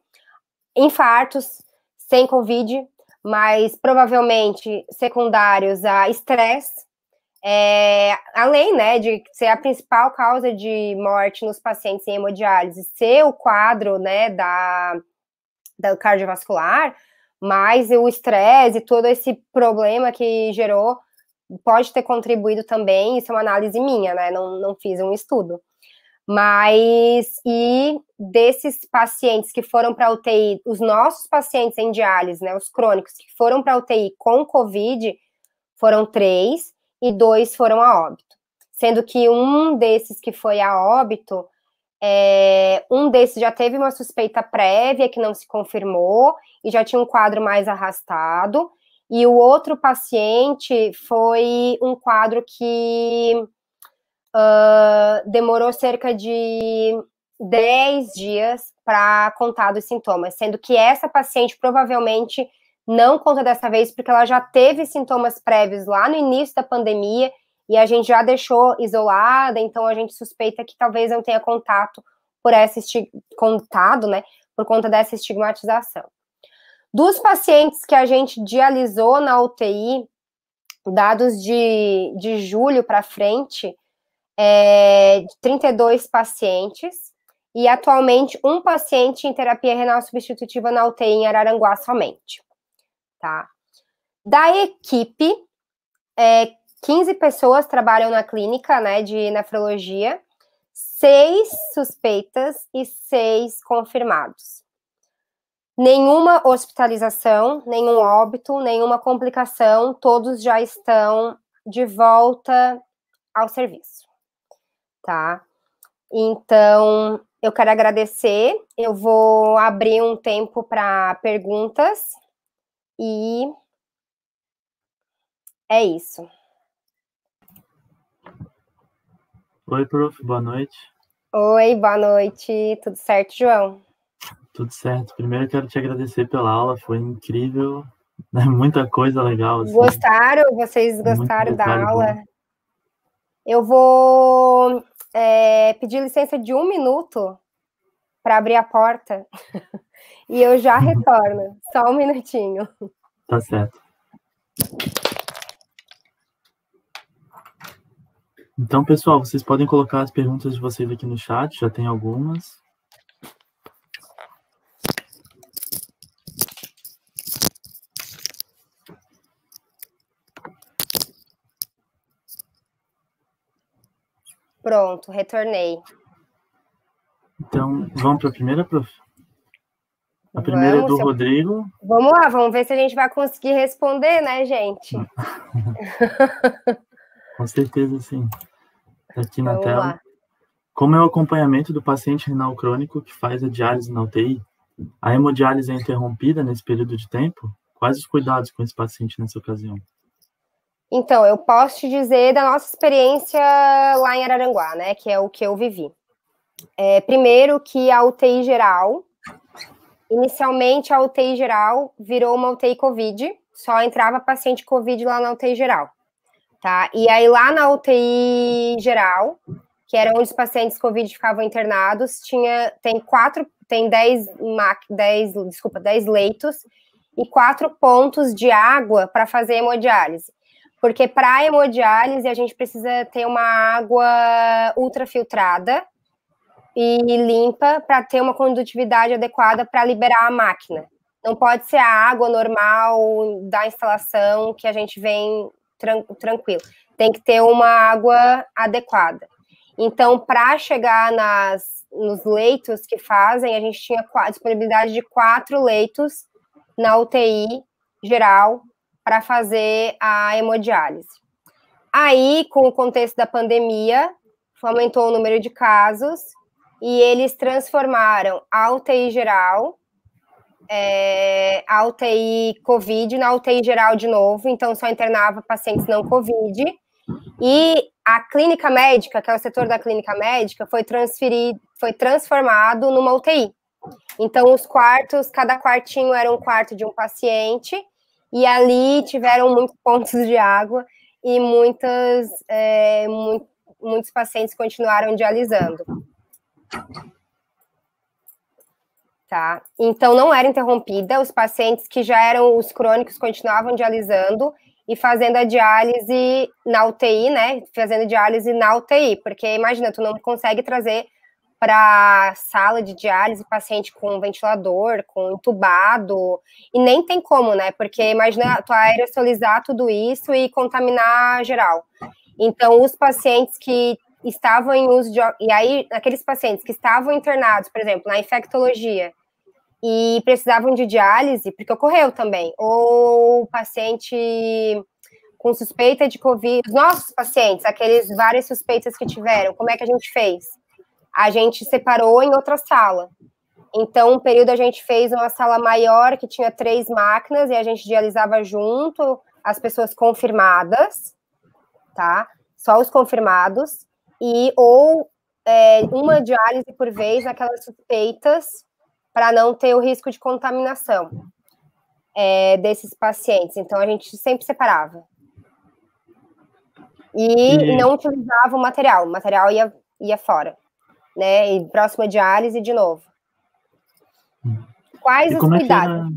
Infartos sem Covid, mas provavelmente secundários a estresse, além, né, de ser a principal causa de morte nos pacientes em hemodiálise, ser o quadro, né, da cardiovascular, mas o estresse e todo esse problema que gerou pode ter contribuído também. Isso é uma análise minha, né, não fiz um estudo. Mas, e desses pacientes que foram para UTI, os nossos pacientes em diálise, né, os crônicos que foram para UTI com Covid, foram 3 e 2 foram a óbito. Sendo que um desses que foi a óbito, um desses já teve uma suspeita prévia que não se confirmou e já tinha um quadro mais arrastado, e o outro paciente foi um quadro que demorou cerca de 10 dias para contar dos sintomas, sendo que essa paciente provavelmente não conta dessa vez porque ela já teve sintomas prévios lá no início da pandemia e a gente já deixou isolada, então a gente suspeita que talvez não tenha contato né, por conta dessa estigmatização. Dos pacientes que a gente dialisou na UTI, dados de julho para frente, 32 pacientes, e atualmente um paciente em terapia renal substitutiva na UTI em Araranguá somente, tá? Da equipe, 15 pessoas trabalham na clínica, né, de nefrologia, 6 suspeitas e 6 confirmados. Nenhuma hospitalização, nenhum óbito, nenhuma complicação, todos já estão de volta ao serviço, tá? Então, eu quero agradecer, eu vou abrir um tempo para perguntas e é isso. Oi, prof, boa noite. Oi, boa noite. Tudo certo, João? Tudo certo. Primeiro eu quero te agradecer pela aula, foi incrível, né? Muita coisa legal. Assim. Gostaram? Vocês gostaram da aula? Bom. Eu vou pedir licença de 1 minuto para abrir a porta e eu já retorno. Só 1 minutinho. Tá certo. Então, pessoal, vocês podem colocar as perguntas de vocês aqui no chat, já tem algumas. Pronto, retornei. Então, vamos para a primeira, prof? A primeira é do Rodrigo. Vamos lá, vamos ver se a gente vai conseguir responder, né, gente? Com certeza, sim. Aqui na vamos tela. Lá. Como é o acompanhamento do paciente renal crônico que faz a diálise na UTI? A hemodiálise é interrompida nesse período de tempo? Quais os cuidados com esse paciente nessa ocasião? Então, eu posso te dizer da nossa experiência lá em Araranguá, né, que é o que eu vivi. Primeiro que a UTI geral, inicialmente a UTI geral virou uma UTI Covid, só entrava paciente Covid lá na UTI geral, tá? E aí lá na UTI geral, que era onde os pacientes Covid ficavam internados, tem 10 leitos e 4 pontos de água para fazer hemodiálise. Porque para a hemodiálise a gente precisa ter uma água ultrafiltrada e limpa para ter uma condutividade adequada para liberar a máquina. Não pode ser a água normal da instalação que a gente vem tranquilo. Tem que ter uma água adequada. Então, para chegar nos leitos que fazem, a gente tinha disponibilidade de 4 leitos na UTI geral para fazer a hemodiálise. Aí, com o contexto da pandemia, aumentou o número de casos e eles transformaram a UTI geral, a UTI Covid na UTI geral de novo, então só internava pacientes não Covid. E a clínica médica, que é o setor da clínica médica, foi transformado numa UTI. Então, os quartos, cada quartinho era um quarto de um paciente, e ali tiveram muitos pontos de água e muitos pacientes continuaram dialisando. Tá? Então, não era interrompida, os pacientes que já eram os crônicos continuavam dialisando e fazendo a diálise na UTI, né? Fazendo diálise na UTI, porque imagina, tu não consegue trazer para sala de diálise paciente com ventilador, com entubado, e nem tem como, né? Porque imagina tu aerosolizar tudo isso e contaminar geral. Então, os pacientes que estavam em uso de... E aí, aqueles pacientes que estavam internados, por exemplo, na infectologia, e precisavam de diálise, porque ocorreu também, ou paciente com suspeita de Covid, os nossos pacientes, aqueles várias suspeitas que tiveram, como é que a gente fez? A gente separou em outra sala. Então, um período a gente fez uma sala maior, que tinha 3 máquinas, e a gente dialisava junto as pessoas confirmadas, tá? Só os confirmados, ou uma diálise por vez, aquelas suspeitas, para não ter o risco de contaminação desses pacientes. Então, a gente sempre separava. E não utilizava o material ia fora, né? E próxima diálise de novo. Quais os cuidados?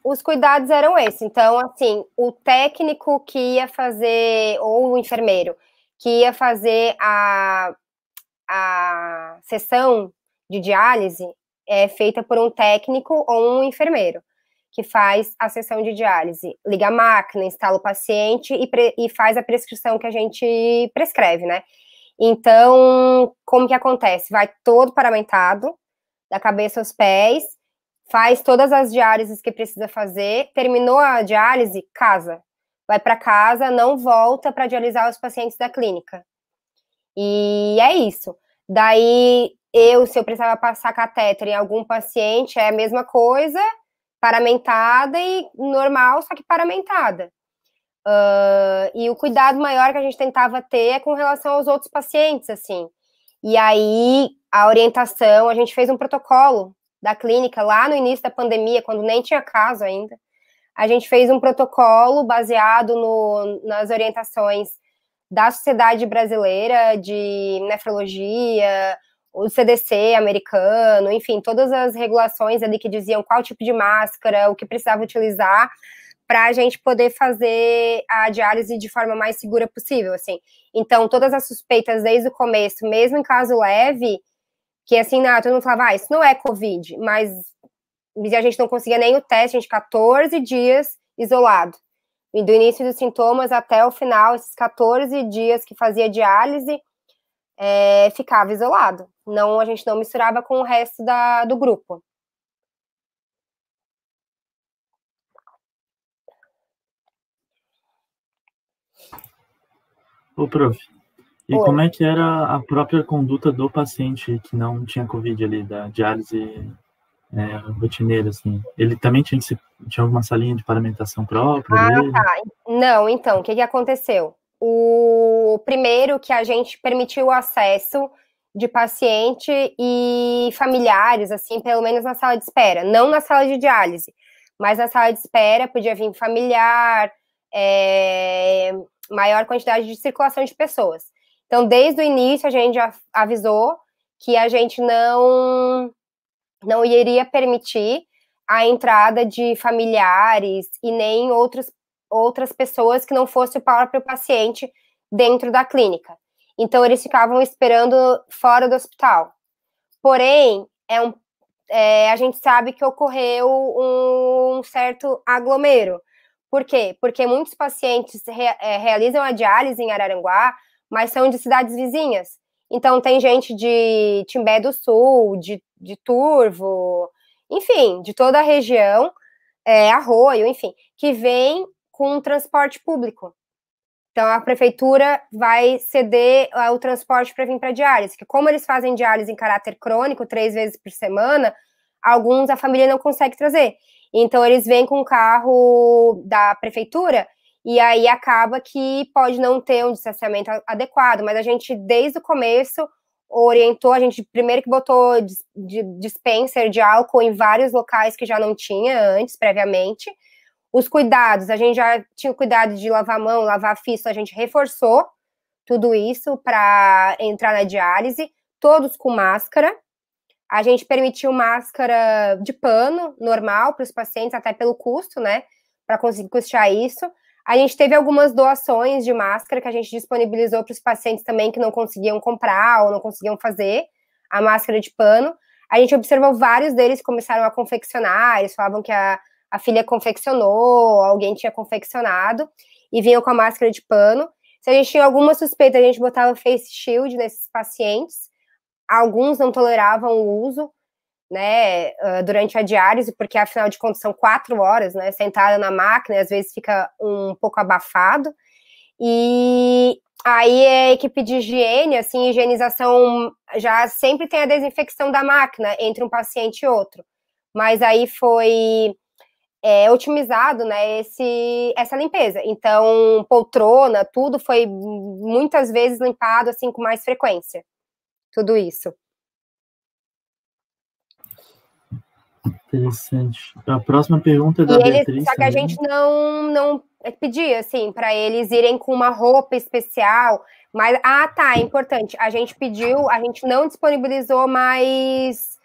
Os cuidados eram esses. Então, assim, o técnico que ia fazer, ou o enfermeiro, que ia fazer a sessão de diálise, é feita por um técnico ou um enfermeiro, que faz a sessão de diálise. Liga a máquina, instala o paciente e faz a prescrição que a gente prescreve, né? Então, como que acontece? Vai todo paramentado, da cabeça aos pés, faz todas as diálises que precisa fazer, terminou a diálise, casa. Vai para casa, não volta para dialisar os pacientes da clínica. E é isso. Daí, se eu precisava passar catéter em algum paciente, é a mesma coisa, paramentada e normal, só que paramentada. E o cuidado maior que a gente tentava ter é com relação aos outros pacientes, assim. E aí, a orientação, a gente fez um protocolo da clínica lá no início da pandemia, quando nem tinha caso ainda. A gente fez um protocolo baseado nas orientações da Sociedade Brasileira de Nefrologia, o CDC americano, enfim, todas as regulações ali que diziam qual tipo de máscara, o que precisava utilizar, para a gente poder fazer a diálise de forma mais segura possível, assim. Então, todas as suspeitas desde o começo, mesmo em caso leve, que assim, todo mundo falava, isso não é Covid, mas a gente não conseguia nem o teste, a gente 14 dias isolado. E do início dos sintomas até o final, esses 14 dias que fazia diálise, ficava isolado. Não, a gente não misturava com o resto do grupo. Ô, prof, e Oi. como é que era a própria conduta do paciente que não tinha Covid ali, da diálise rotineira, assim? Ele também tinha alguma salinha de paramentação própria dele? Tá. Não, então, o que aconteceu? O primeiro que a gente permitiu o acesso de paciente e familiares, assim, pelo menos na sala de espera, não na sala de diálise, mas na sala de espera podia vir familiar, maior quantidade de circulação de pessoas. Então, desde o início, a gente já avisou que a gente não iria permitir a entrada de familiares e nem outras pessoas que não fosse o próprio paciente dentro da clínica. Então, eles ficavam esperando fora do hospital. Porém, a gente sabe que ocorreu um certo aglomero. Por quê? Porque muitos pacientes realizam a diálise em Araranguá, mas são de cidades vizinhas. Então, tem gente de Timbé do Sul, de Turvo, enfim, de toda a região, Arroio, enfim, que vem com transporte público. Então, a prefeitura vai ceder o transporte para vir para diálise, que como eles fazem diálise em caráter crônico, 3 vezes por semana, alguns a família não consegue trazer. Então, eles vêm com o carro da prefeitura e aí acaba que pode não ter um distanciamento adequado, mas a gente, desde o começo, orientou, a gente primeiro que botou dispenser de álcool em vários locais que já não tinha antes, previamente. Os cuidados, a gente já tinha o cuidado de lavar a mão, lavar a fístula, a gente reforçou tudo isso para entrar na diálise, todos com máscara. A gente permitiu máscara de pano, normal, para os pacientes, até pelo custo, né, para conseguir custear isso. A gente teve algumas doações de máscara que a gente disponibilizou para os pacientes também que não conseguiam comprar ou não conseguiam fazer a máscara de pano. A gente observou vários deles que começaram a confeccionar, eles falavam que a filha confeccionou, alguém tinha confeccionado, e vinham com a máscara de pano. Se a gente tinha alguma suspeita, a gente botava face shield nesses pacientes. Alguns não toleravam o uso, né, durante a diálise, porque afinal de contas são 4 horas, né, sentada na máquina, e às vezes fica um pouco abafado. E aí a equipe de higiene, assim, higienização, já sempre tem a desinfecção da máquina entre um paciente e outro. Mas aí foi otimizado, né, essa limpeza. Então, poltrona, tudo foi muitas vezes limpado, assim, com mais frequência. Tudo isso. Interessante. A próxima pergunta é da Beatriz. Só que a gente não pedia, assim, para eles irem com uma roupa especial, mas, é importante, a gente pediu, a gente não disponibilizou mais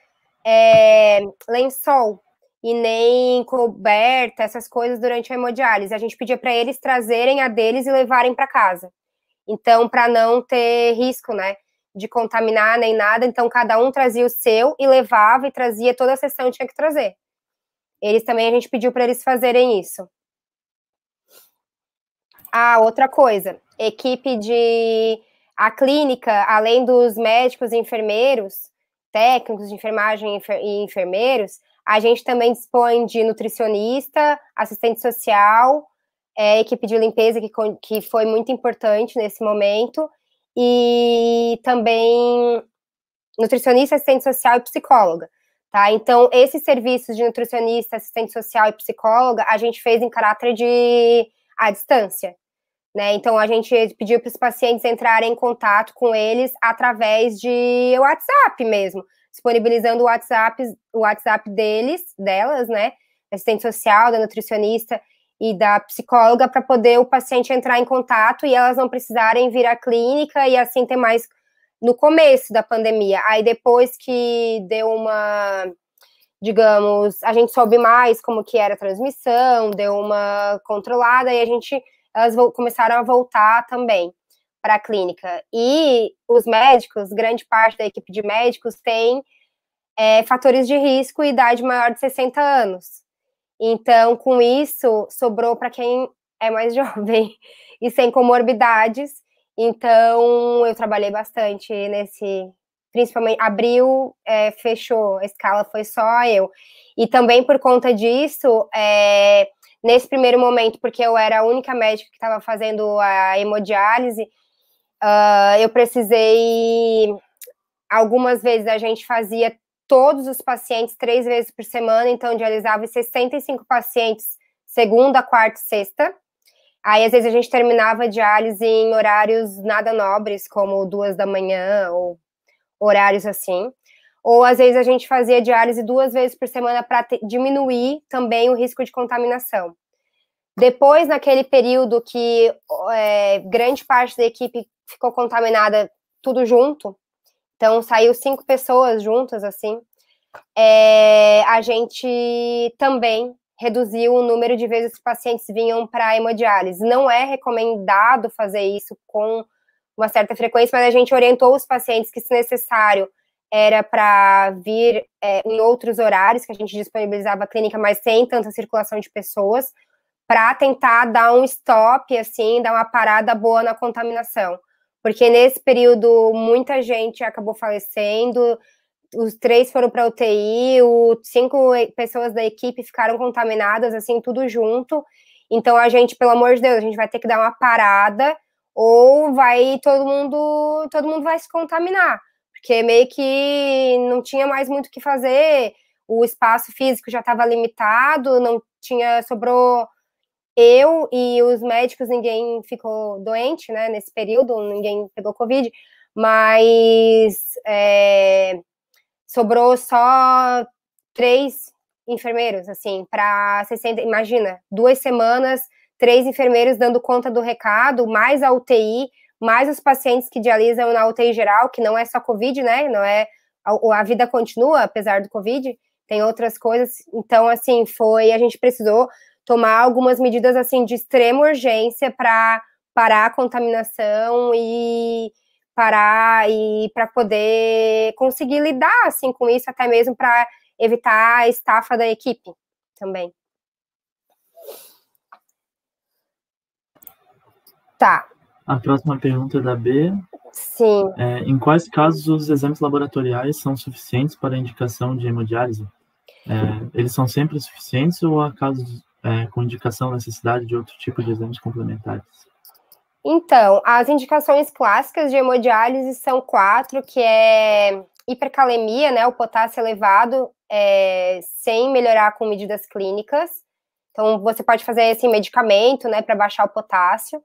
lençol e nem coberta, essas coisas durante a hemodiálise. A gente pedia para eles trazerem a deles e levarem para casa. Então, para não ter risco, né, de contaminar nem nada, então cada um trazia o seu e levava e trazia, toda a sessão tinha que trazer. Eles também, a gente pediu para eles fazerem isso. Outra coisa, a clínica, além dos médicos e enfermeiros, técnicos de enfermagem e enfermeiros, a gente também dispõe de nutricionista, assistente social, equipe de limpeza, que foi muito importante nesse momento, e também nutricionista, assistente social e psicóloga, tá? Então, esses serviços de nutricionista, assistente social e psicóloga, a gente fez em caráter de à distância, né? Então, a gente pediu para os pacientes entrarem em contato com eles através de WhatsApp mesmo, disponibilizando o WhatsApp delas, né? Assistente social, da nutricionista e da psicóloga, para poder o paciente entrar em contato e elas não precisarem vir à clínica e assim ter mais no começo da pandemia. Aí depois que deu digamos, a gente soube mais como que era a transmissão, deu uma controlada e elas começaram a voltar também para a clínica. E os médicos, grande parte da equipe de médicos tem fatores de risco e idade maior de 60 anos. Então, com isso, sobrou para quem é mais jovem e sem comorbidades. Então, eu trabalhei bastante principalmente, abril, fechou, a escala foi só eu. E também por conta disso, nesse primeiro momento, porque eu era a única médica que estava fazendo a hemodiálise, eu precisei, algumas vezes a gente fazia todos os pacientes 3 vezes por semana, então dialisava 65 pacientes segunda, quarta e sexta. Aí, às vezes, a gente terminava a diálise em horários nada nobres, como 2 da manhã, ou horários assim. Ou, às vezes, a gente fazia diálise 2 vezes por semana para diminuir também o risco de contaminação. Depois, naquele período que grande parte da equipe ficou contaminada tudo junto, então saiu 5 pessoas juntas, assim, a gente também reduziu o número de vezes que os pacientes vinham para a hemodiálise. Não é recomendado fazer isso com uma certa frequência, mas a gente orientou os pacientes que, se necessário, era para vir em outros horários, que a gente disponibilizava a clínica, mas sem tanta circulação de pessoas, para tentar dar um stop, assim, dar uma parada boa na contaminação. Porque nesse período, muita gente acabou falecendo, os 3 foram para UTI, 5 pessoas da equipe ficaram contaminadas, assim, tudo junto. Então, a gente, pelo amor de Deus, a gente vai ter que dar uma parada, ou todo mundo vai se contaminar, porque meio que não tinha mais muito o que fazer, o espaço físico já estava limitado, sobrou eu e os médicos, ninguém ficou doente, né, nesse período, ninguém pegou Covid, mas sobrou só 3 enfermeiros, assim, para 60, imagina, 2 semanas, 3 enfermeiros dando conta do recado, mais a UTI, mais os pacientes que dialisam na UTI geral, que não é só Covid, né, não é, a vida continua, apesar do Covid, tem outras coisas, então, assim, a gente precisou tomar algumas medidas, assim, de extrema urgência para parar a contaminação e para poder conseguir lidar, assim, com isso, até mesmo para evitar a estafa da equipe também. Tá. A próxima pergunta é da B. Sim. Em quais casos os exames laboratoriais são suficientes para a indicação de hemodiálise? Eles são sempre suficientes ou há casos com indicação necessidade de outro tipo de exames complementares? Então, as indicações clássicas de hemodiálise são 4, que é hipercalemia, né, o potássio elevado, sem melhorar com medidas clínicas. Então, você pode fazer esse medicamento, né, para baixar o potássio,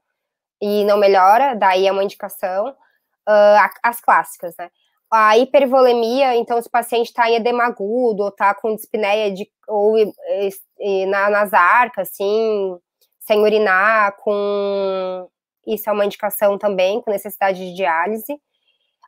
e não melhora, daí é uma indicação. As clássicas, né. A hipervolemia, então, se o paciente está em edema agudo, ou está com dispneia nas arcas, assim, sem urinar, isso é uma indicação também, com necessidade de diálise.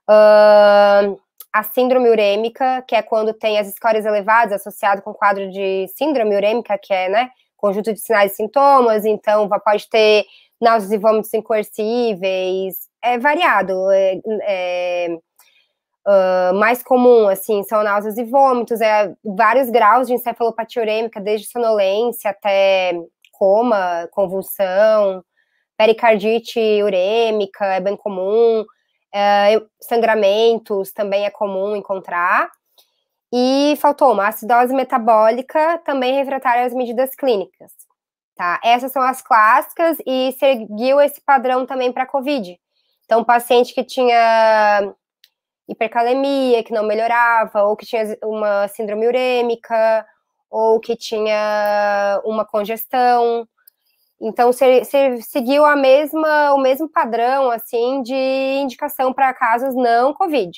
A síndrome urêmica, que é quando tem as escórias elevadas, associado com o quadro de síndrome urêmica, que é, né, conjunto de sinais e sintomas, então pode ter náuseas e vômitos incoercíveis, é variado, mais comum, assim, são náuseas e vômitos, vários graus de encefalopatia urêmica, desde sonolência até coma, convulsão, pericardite urêmica é bem comum, sangramentos também é comum encontrar, e faltou uma acidose metabólica, também refratária às medidas clínicas, tá? Essas são as clássicas e seguiu esse padrão também para COVID. Então, paciente que tinha hipercalemia, que não melhorava, ou que tinha uma síndrome urêmica, ou que tinha uma congestão. Então, você seguiu o mesmo padrão, assim, de indicação para casos não COVID.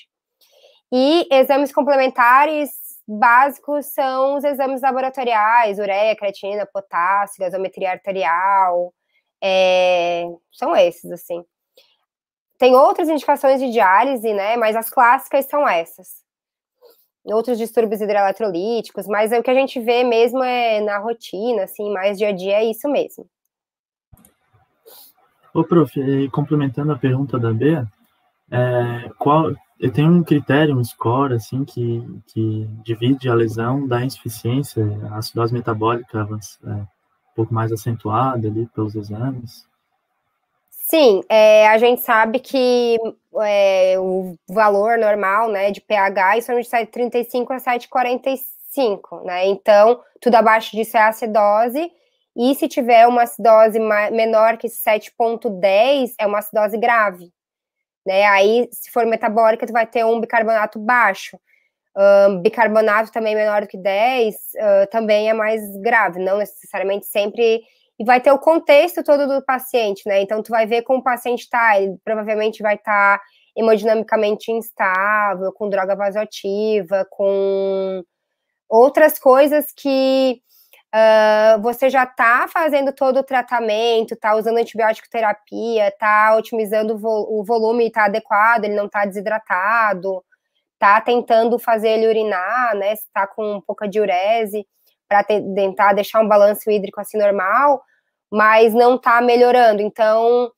E exames complementares básicos são os exames laboratoriais, ureia, creatinina, potássio, gasometria arterial, são esses, assim. Tem outras indicações de diálise, né, mas as clássicas são essas. Outros distúrbios hidroeletrolíticos, mas o que a gente vê mesmo é na rotina, assim, mais dia a dia, é isso mesmo. Ô, prof, complementando a pergunta da Bea, tem um critério, um score, assim, que divide a lesão da insuficiência, a acidose metabólica um pouco mais acentuada ali pelos exames? Sim, a gente sabe que o valor normal, né, de pH é de 7,35 a 7,45, né, então tudo abaixo disso é acidose, e se tiver uma acidose menor que 7,10, é uma acidose grave, né, aí se for metabólica tu vai ter um bicarbonato baixo, bicarbonato também menor do que 10, também é mais grave, não necessariamente sempre. E vai ter o contexto todo do paciente, né? Então, tu vai ver como o paciente tá, ele provavelmente vai estar hemodinamicamente instável, com droga vasoativa, com outras coisas que você já tá fazendo todo o tratamento, tá usando antibiótico terapia, tá otimizando o volume, tá adequado, ele não tá desidratado, tá tentando fazer ele urinar, né? Se tá com um pouca diurese, para tentar deixar um balanço hídrico assim normal, mas não tá melhorando. Então,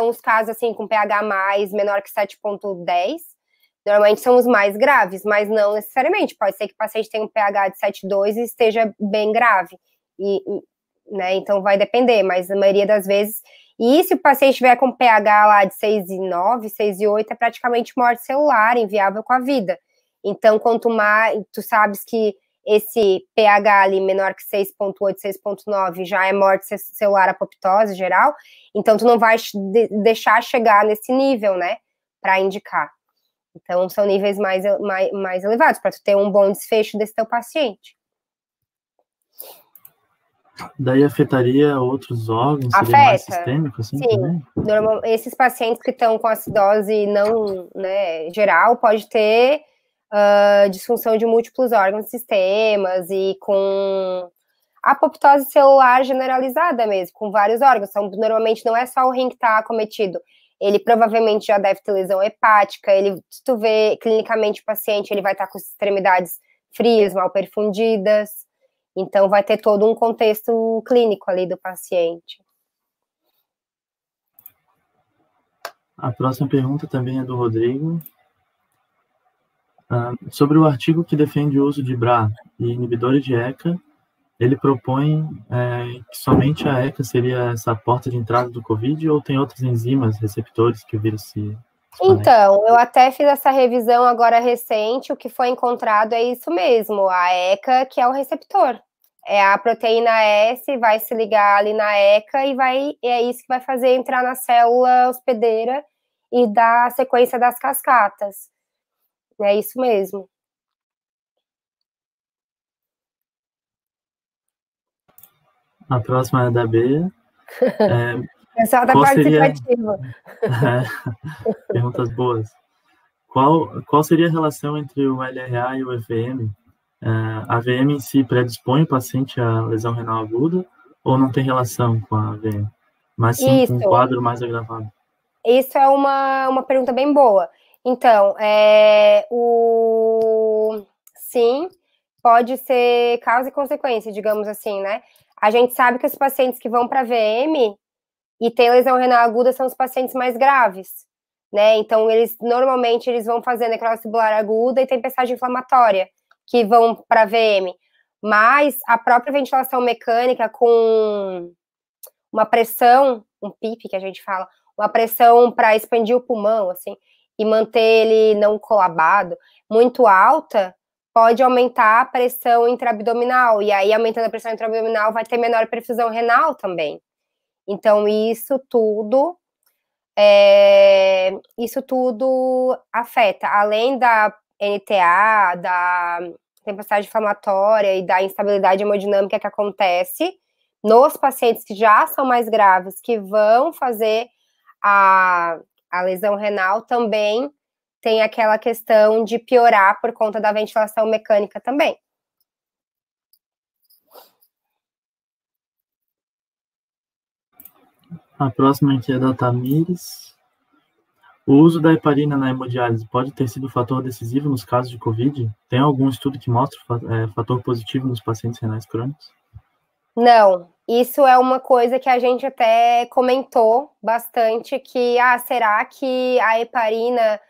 os casos assim com pH menor que 7,10, normalmente são os mais graves, mas não necessariamente. Pode ser que o paciente tenha um pH de 7,2 e esteja bem grave. Né, então vai depender, mas na maioria das vezes. E se o paciente tiver com pH lá de 6,9, 6,8, é praticamente morte celular, inviável com a vida. Então, quanto mais tu sabes que esse pH ali menor que 6,8, 6,9 já é morte celular apoptose geral, então tu não vai deixar chegar nesse nível, né, para indicar. Então, são níveis mais elevados, para tu ter um bom desfecho desse teu paciente. Daí afetaria outros órgãos? Afeta. Seria mais sistêmico, assim, sim, também? Esses pacientes que estão com acidose não, né, geral, pode ter disfunção de múltiplos órgãos e sistemas e com apoptose celular generalizada mesmo, com vários órgãos. Então, normalmente não é só o rim que está acometido, ele provavelmente já deve ter lesão hepática, se tu vê clinicamente o paciente, ele vai estar com as extremidades frias, mal perfundidas, então vai ter todo um contexto clínico ali do paciente. A próxima pergunta também é do Rodrigo. Sobre o artigo que defende o uso de BRA e inibidores de ECA, ele propõe que somente a ECA seria essa porta de entrada do COVID ou tem outras enzimas, receptores que o vírus se Então, eu até fiz essa revisão agora recente, o que foi encontrado é isso mesmo, a ECA que é o receptor. É a proteína S, vai se ligar ali na ECA e é isso que vai fazer entrar na célula hospedeira e dar a sequência das cascatas. É isso mesmo. A próxima é da Bea. Pessoal da participativa. Perguntas boas. Qual seria a relação entre o LRA e o VM? A VM em si predispõe o paciente à lesão renal aguda ou não tem relação com a VM? Mas sim com um quadro mais agravado. Isso é uma pergunta bem boa. Então, sim, pode ser causa e consequência, digamos assim, né? A gente sabe que os pacientes que vão para VM e têm lesão renal aguda são os pacientes mais graves, né? Então, normalmente eles vão fazer necrose tubular aguda e tempestade inflamatória, que vão para VM. Mas a própria ventilação mecânica com uma pressão, um PIP que a gente fala, uma pressão para expandir o pulmão, assim, e manter ele não colabado, muito alta, pode aumentar a pressão intraabdominal, e aí aumentando a pressão intraabdominal vai ter menor perfusão renal também. Então, isso tudo afeta, além da NTA, tempestade inflamatória e da instabilidade hemodinâmica que acontece nos pacientes que já são mais graves, que vão fazer a lesão renal, também tem aquela questão de piorar por conta da ventilação mecânica também. A próxima aqui é da Tamires. O uso da heparina na hemodiálise pode ter sido fator decisivo nos casos de COVID? Tem algum estudo que mostre fator positivo nos pacientes renais crônicos? Não, isso é uma coisa que a gente até comentou bastante, que, será que a heparina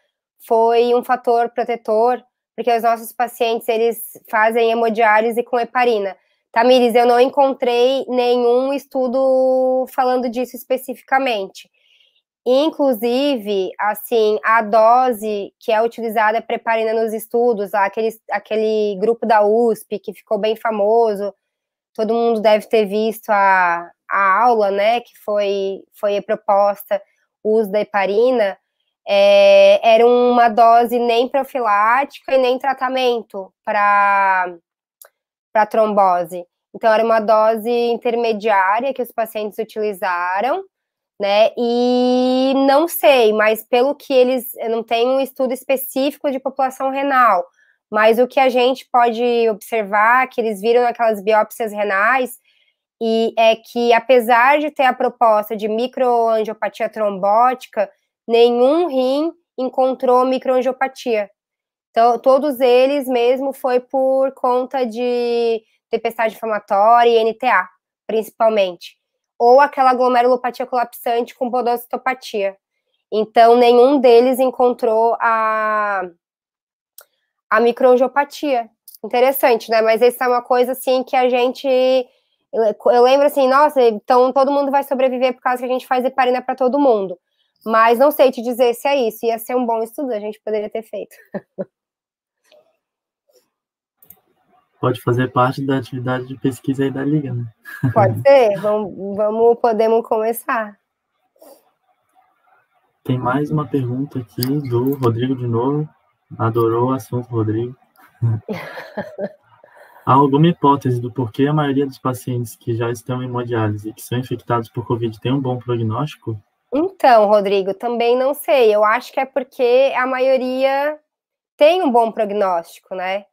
foi um fator protetor? Porque os nossos pacientes, eles fazem hemodiálise com heparina. Tamires, eu não encontrei nenhum estudo falando disso especificamente. Inclusive, assim, a dose que é utilizada para heparina nos estudos, aquele grupo da USP que ficou bem famoso, todo mundo deve ter visto a aula, né, que foi proposta, o uso da heparina, era uma dose nem profilática e nem tratamento para trombose. Então, era uma dose intermediária que os pacientes utilizaram, né, e não sei, mas pelo que eu não tenho um estudo específico de população renal, mas o que a gente pode observar, que eles viram naquelas biópsias renais, e é que, apesar de ter a proposta de microangiopatia trombótica, nenhum rim encontrou microangiopatia. Então, todos eles mesmo foi por conta de tempestade inflamatória e NTA, principalmente. Ou aquela glomerulopatia colapsante com podocitopatia. Então, nenhum deles encontrou a microangiopatia. Interessante, né? Mas isso é uma coisa, assim, que a gente... Eu lembro, assim, nossa, então todo mundo vai sobreviver por causa que a gente faz heparina para todo mundo. Mas não sei te dizer se é isso. Ia ser um bom estudo, a gente poderia ter feito. Pode fazer parte da atividade de pesquisa aí da Liga, né? Pode ser? Podemos começar. Tem mais uma pergunta aqui do Rodrigo de novo. Adorou o assunto, Rodrigo. Há alguma hipótese do porquê a maioria dos pacientes que já estão em hemodiálise e que são infectados por Covid tem um bom prognóstico? Então, Rodrigo, também não sei. Eu acho que é porque a maioria tem um bom prognóstico, né?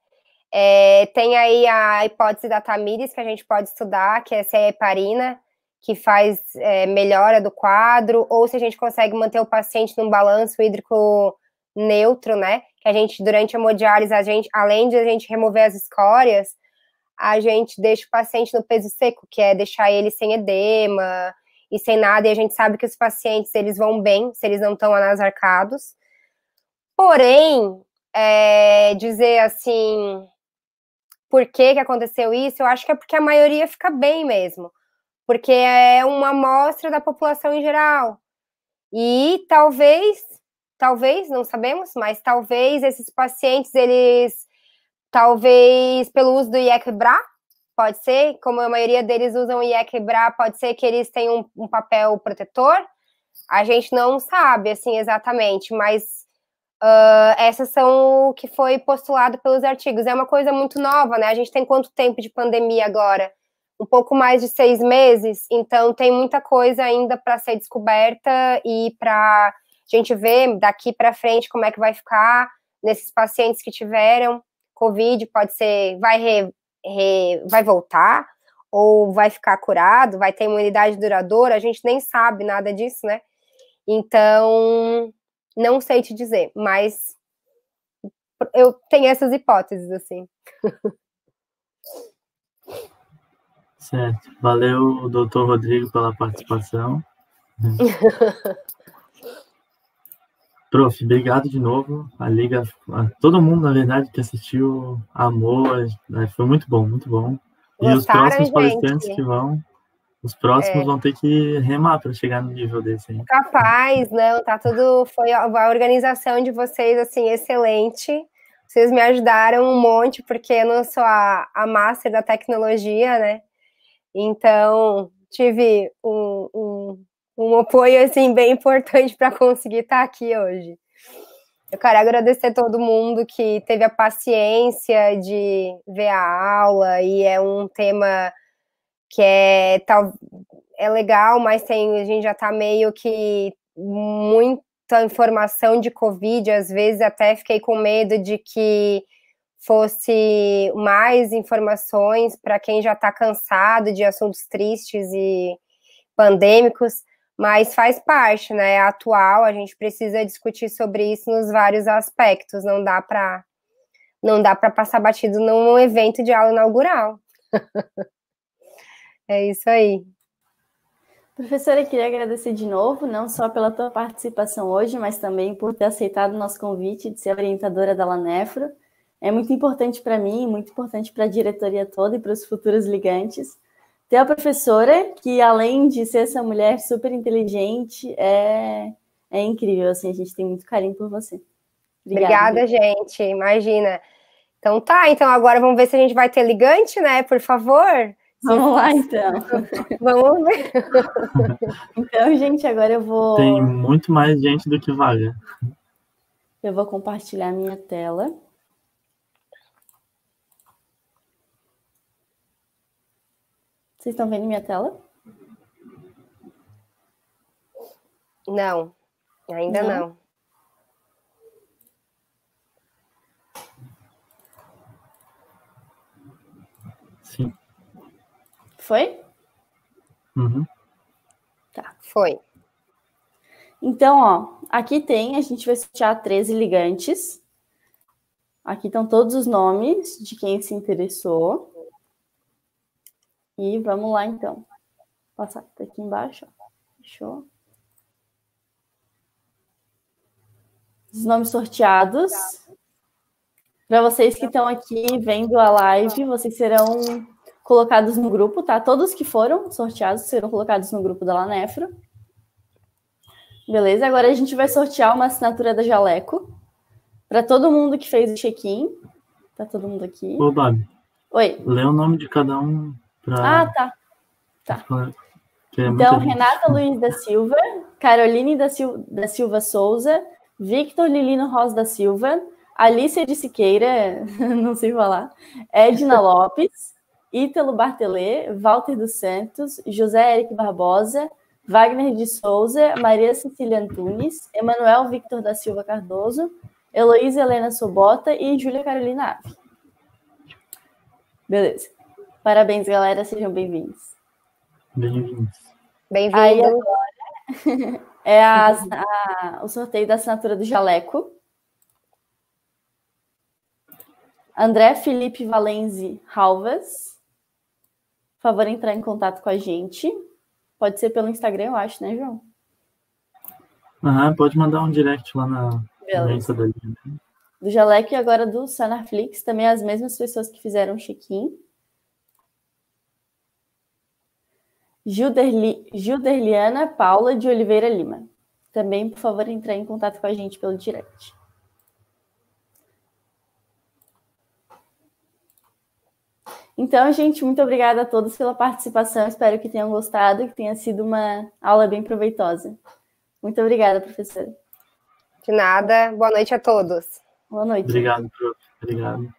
Tem aí a hipótese da Tamires, que a gente pode estudar, que é se é heparina, que faz melhora do quadro, ou se a gente consegue manter o paciente num balanço hídrico neutro, né? Que a gente, durante a hemodiálise, além de a gente remover as escórias, a gente deixa o paciente no peso seco, que é deixar ele sem edema e sem nada, e a gente sabe que os pacientes, eles vão bem, se eles não estão anasarcados. Porém, dizer assim... Por que aconteceu isso? Eu acho que é porque a maioria fica bem mesmo. Porque é uma amostra da população em geral. E talvez, não sabemos, mas talvez esses pacientes, talvez pelo uso do IEC-BRA, pode ser, como a maioria deles usam o IEC-BRA, pode ser que eles tenham um papel protetor. A gente não sabe, assim, exatamente, mas... essas são o que foi postulado pelos artigos. É uma coisa muito nova, né? A gente tem quanto tempo de pandemia agora? Um pouco mais de 6 meses, então tem muita coisa ainda para ser descoberta e para a gente ver daqui para frente como é que vai ficar nesses pacientes que tiveram Covid, pode ser, vai voltar, ou vai ficar curado, vai ter imunidade duradoura, a gente nem sabe nada disso, né? Então... não sei te dizer, mas eu tenho essas hipóteses, assim. Certo. Valeu, doutor Rodrigo, pela participação. Prof, obrigado de novo. A Liga, todo mundo, na verdade, que assistiu, amou. Foi muito bom, muito bom. E os próximos palestrantes que vão... Os próximos vão ter que remar para chegar no nível desse, hein? Capaz, não, tá tudo... Foi a organização de vocês, assim, excelente. Vocês me ajudaram um monte, porque eu não sou a master da tecnologia, né? Então, tive um apoio, assim, bem importante para conseguir estar aqui hoje. Eu quero agradecer todo mundo que teve a paciência de ver a aula, e é um tema que é legal, mas a gente já está meio que muita informação de Covid, às vezes até fiquei com medo de que fosse mais informações para quem já está cansado de assuntos tristes e pandêmicos, mas faz parte, né? É atual, a gente precisa discutir sobre isso nos vários aspectos, não dá para passar batido num evento de aula inaugural. É isso aí. Professora, eu queria agradecer de novo, não só pela tua participação hoje, mas também por ter aceitado o nosso convite de ser orientadora da Lanefro. É muito importante para mim, muito importante para a diretoria toda e para os futuros ligantes. Ter a professora, que além de ser essa mulher super inteligente, é incrível, assim, a gente tem muito carinho por você. Obrigada, gente, imagina. Então então agora vamos ver se a gente vai ter ligante, né, por favor? Vamos lá, então. Vamos ver. Então, gente, agora eu vou... Tem muito mais gente do que vaga. Eu vou compartilhar minha tela. Vocês estão vendo minha tela? Não, ainda não. Sim. Foi? Uhum. Tá. Foi. Então, ó, aqui a gente vai sortear 13 ligantes. Aqui estão todos os nomes de quem se interessou. E vamos lá, então. Vou passar aqui embaixo, ó. Fechou. Os nomes sorteados. Para vocês que estão aqui vendo a live, vocês serão colocados no grupo, tá? Todos que foram sorteados serão colocados no grupo da Lanefro. Beleza? Agora a gente vai sortear uma assinatura da Jaleco para todo mundo que fez o check-in. Tá todo mundo aqui? Ô, Babi. Oi. Lê o nome de cada um para... Ah, tá. Então, Renata Luiz da Silva, Caroline da Silva Souza, Victor Lilino Rosa da Silva, Alicia de Siqueira, não sei falar, Edna Lopes, Ítalo Bartelê, Walter dos Santos, José Eric Barbosa, Wagner de Souza, Maria Cecília Antunes, Emanuel Victor da Silva Cardoso, Heloísa Helena Sobota e Júlia Carolina Ave. Beleza. Parabéns, galera. Sejam bem-vindos. Bem-vindos. Bem-vindo. Aí agora é o sorteio da assinatura do Jaleco. André Felipe Valenzi Halvas. Por favor, entrar em contato com a gente. Pode ser pelo Instagram, eu acho, né, João? Pode mandar um direct lá na Insta da linha. Do Jaleco e agora do Sanarflix, também as mesmas pessoas que fizeram o check-in. Gilderliana Paula de Oliveira Lima. Também, por favor, entrar em contato com a gente pelo direct. Então, gente, muito obrigada a todos pela participação. Espero que tenham gostado e que tenha sido uma aula bem proveitosa. Muito obrigada, professora. De nada. Boa noite a todos. Boa noite. Obrigado, prof. Obrigado.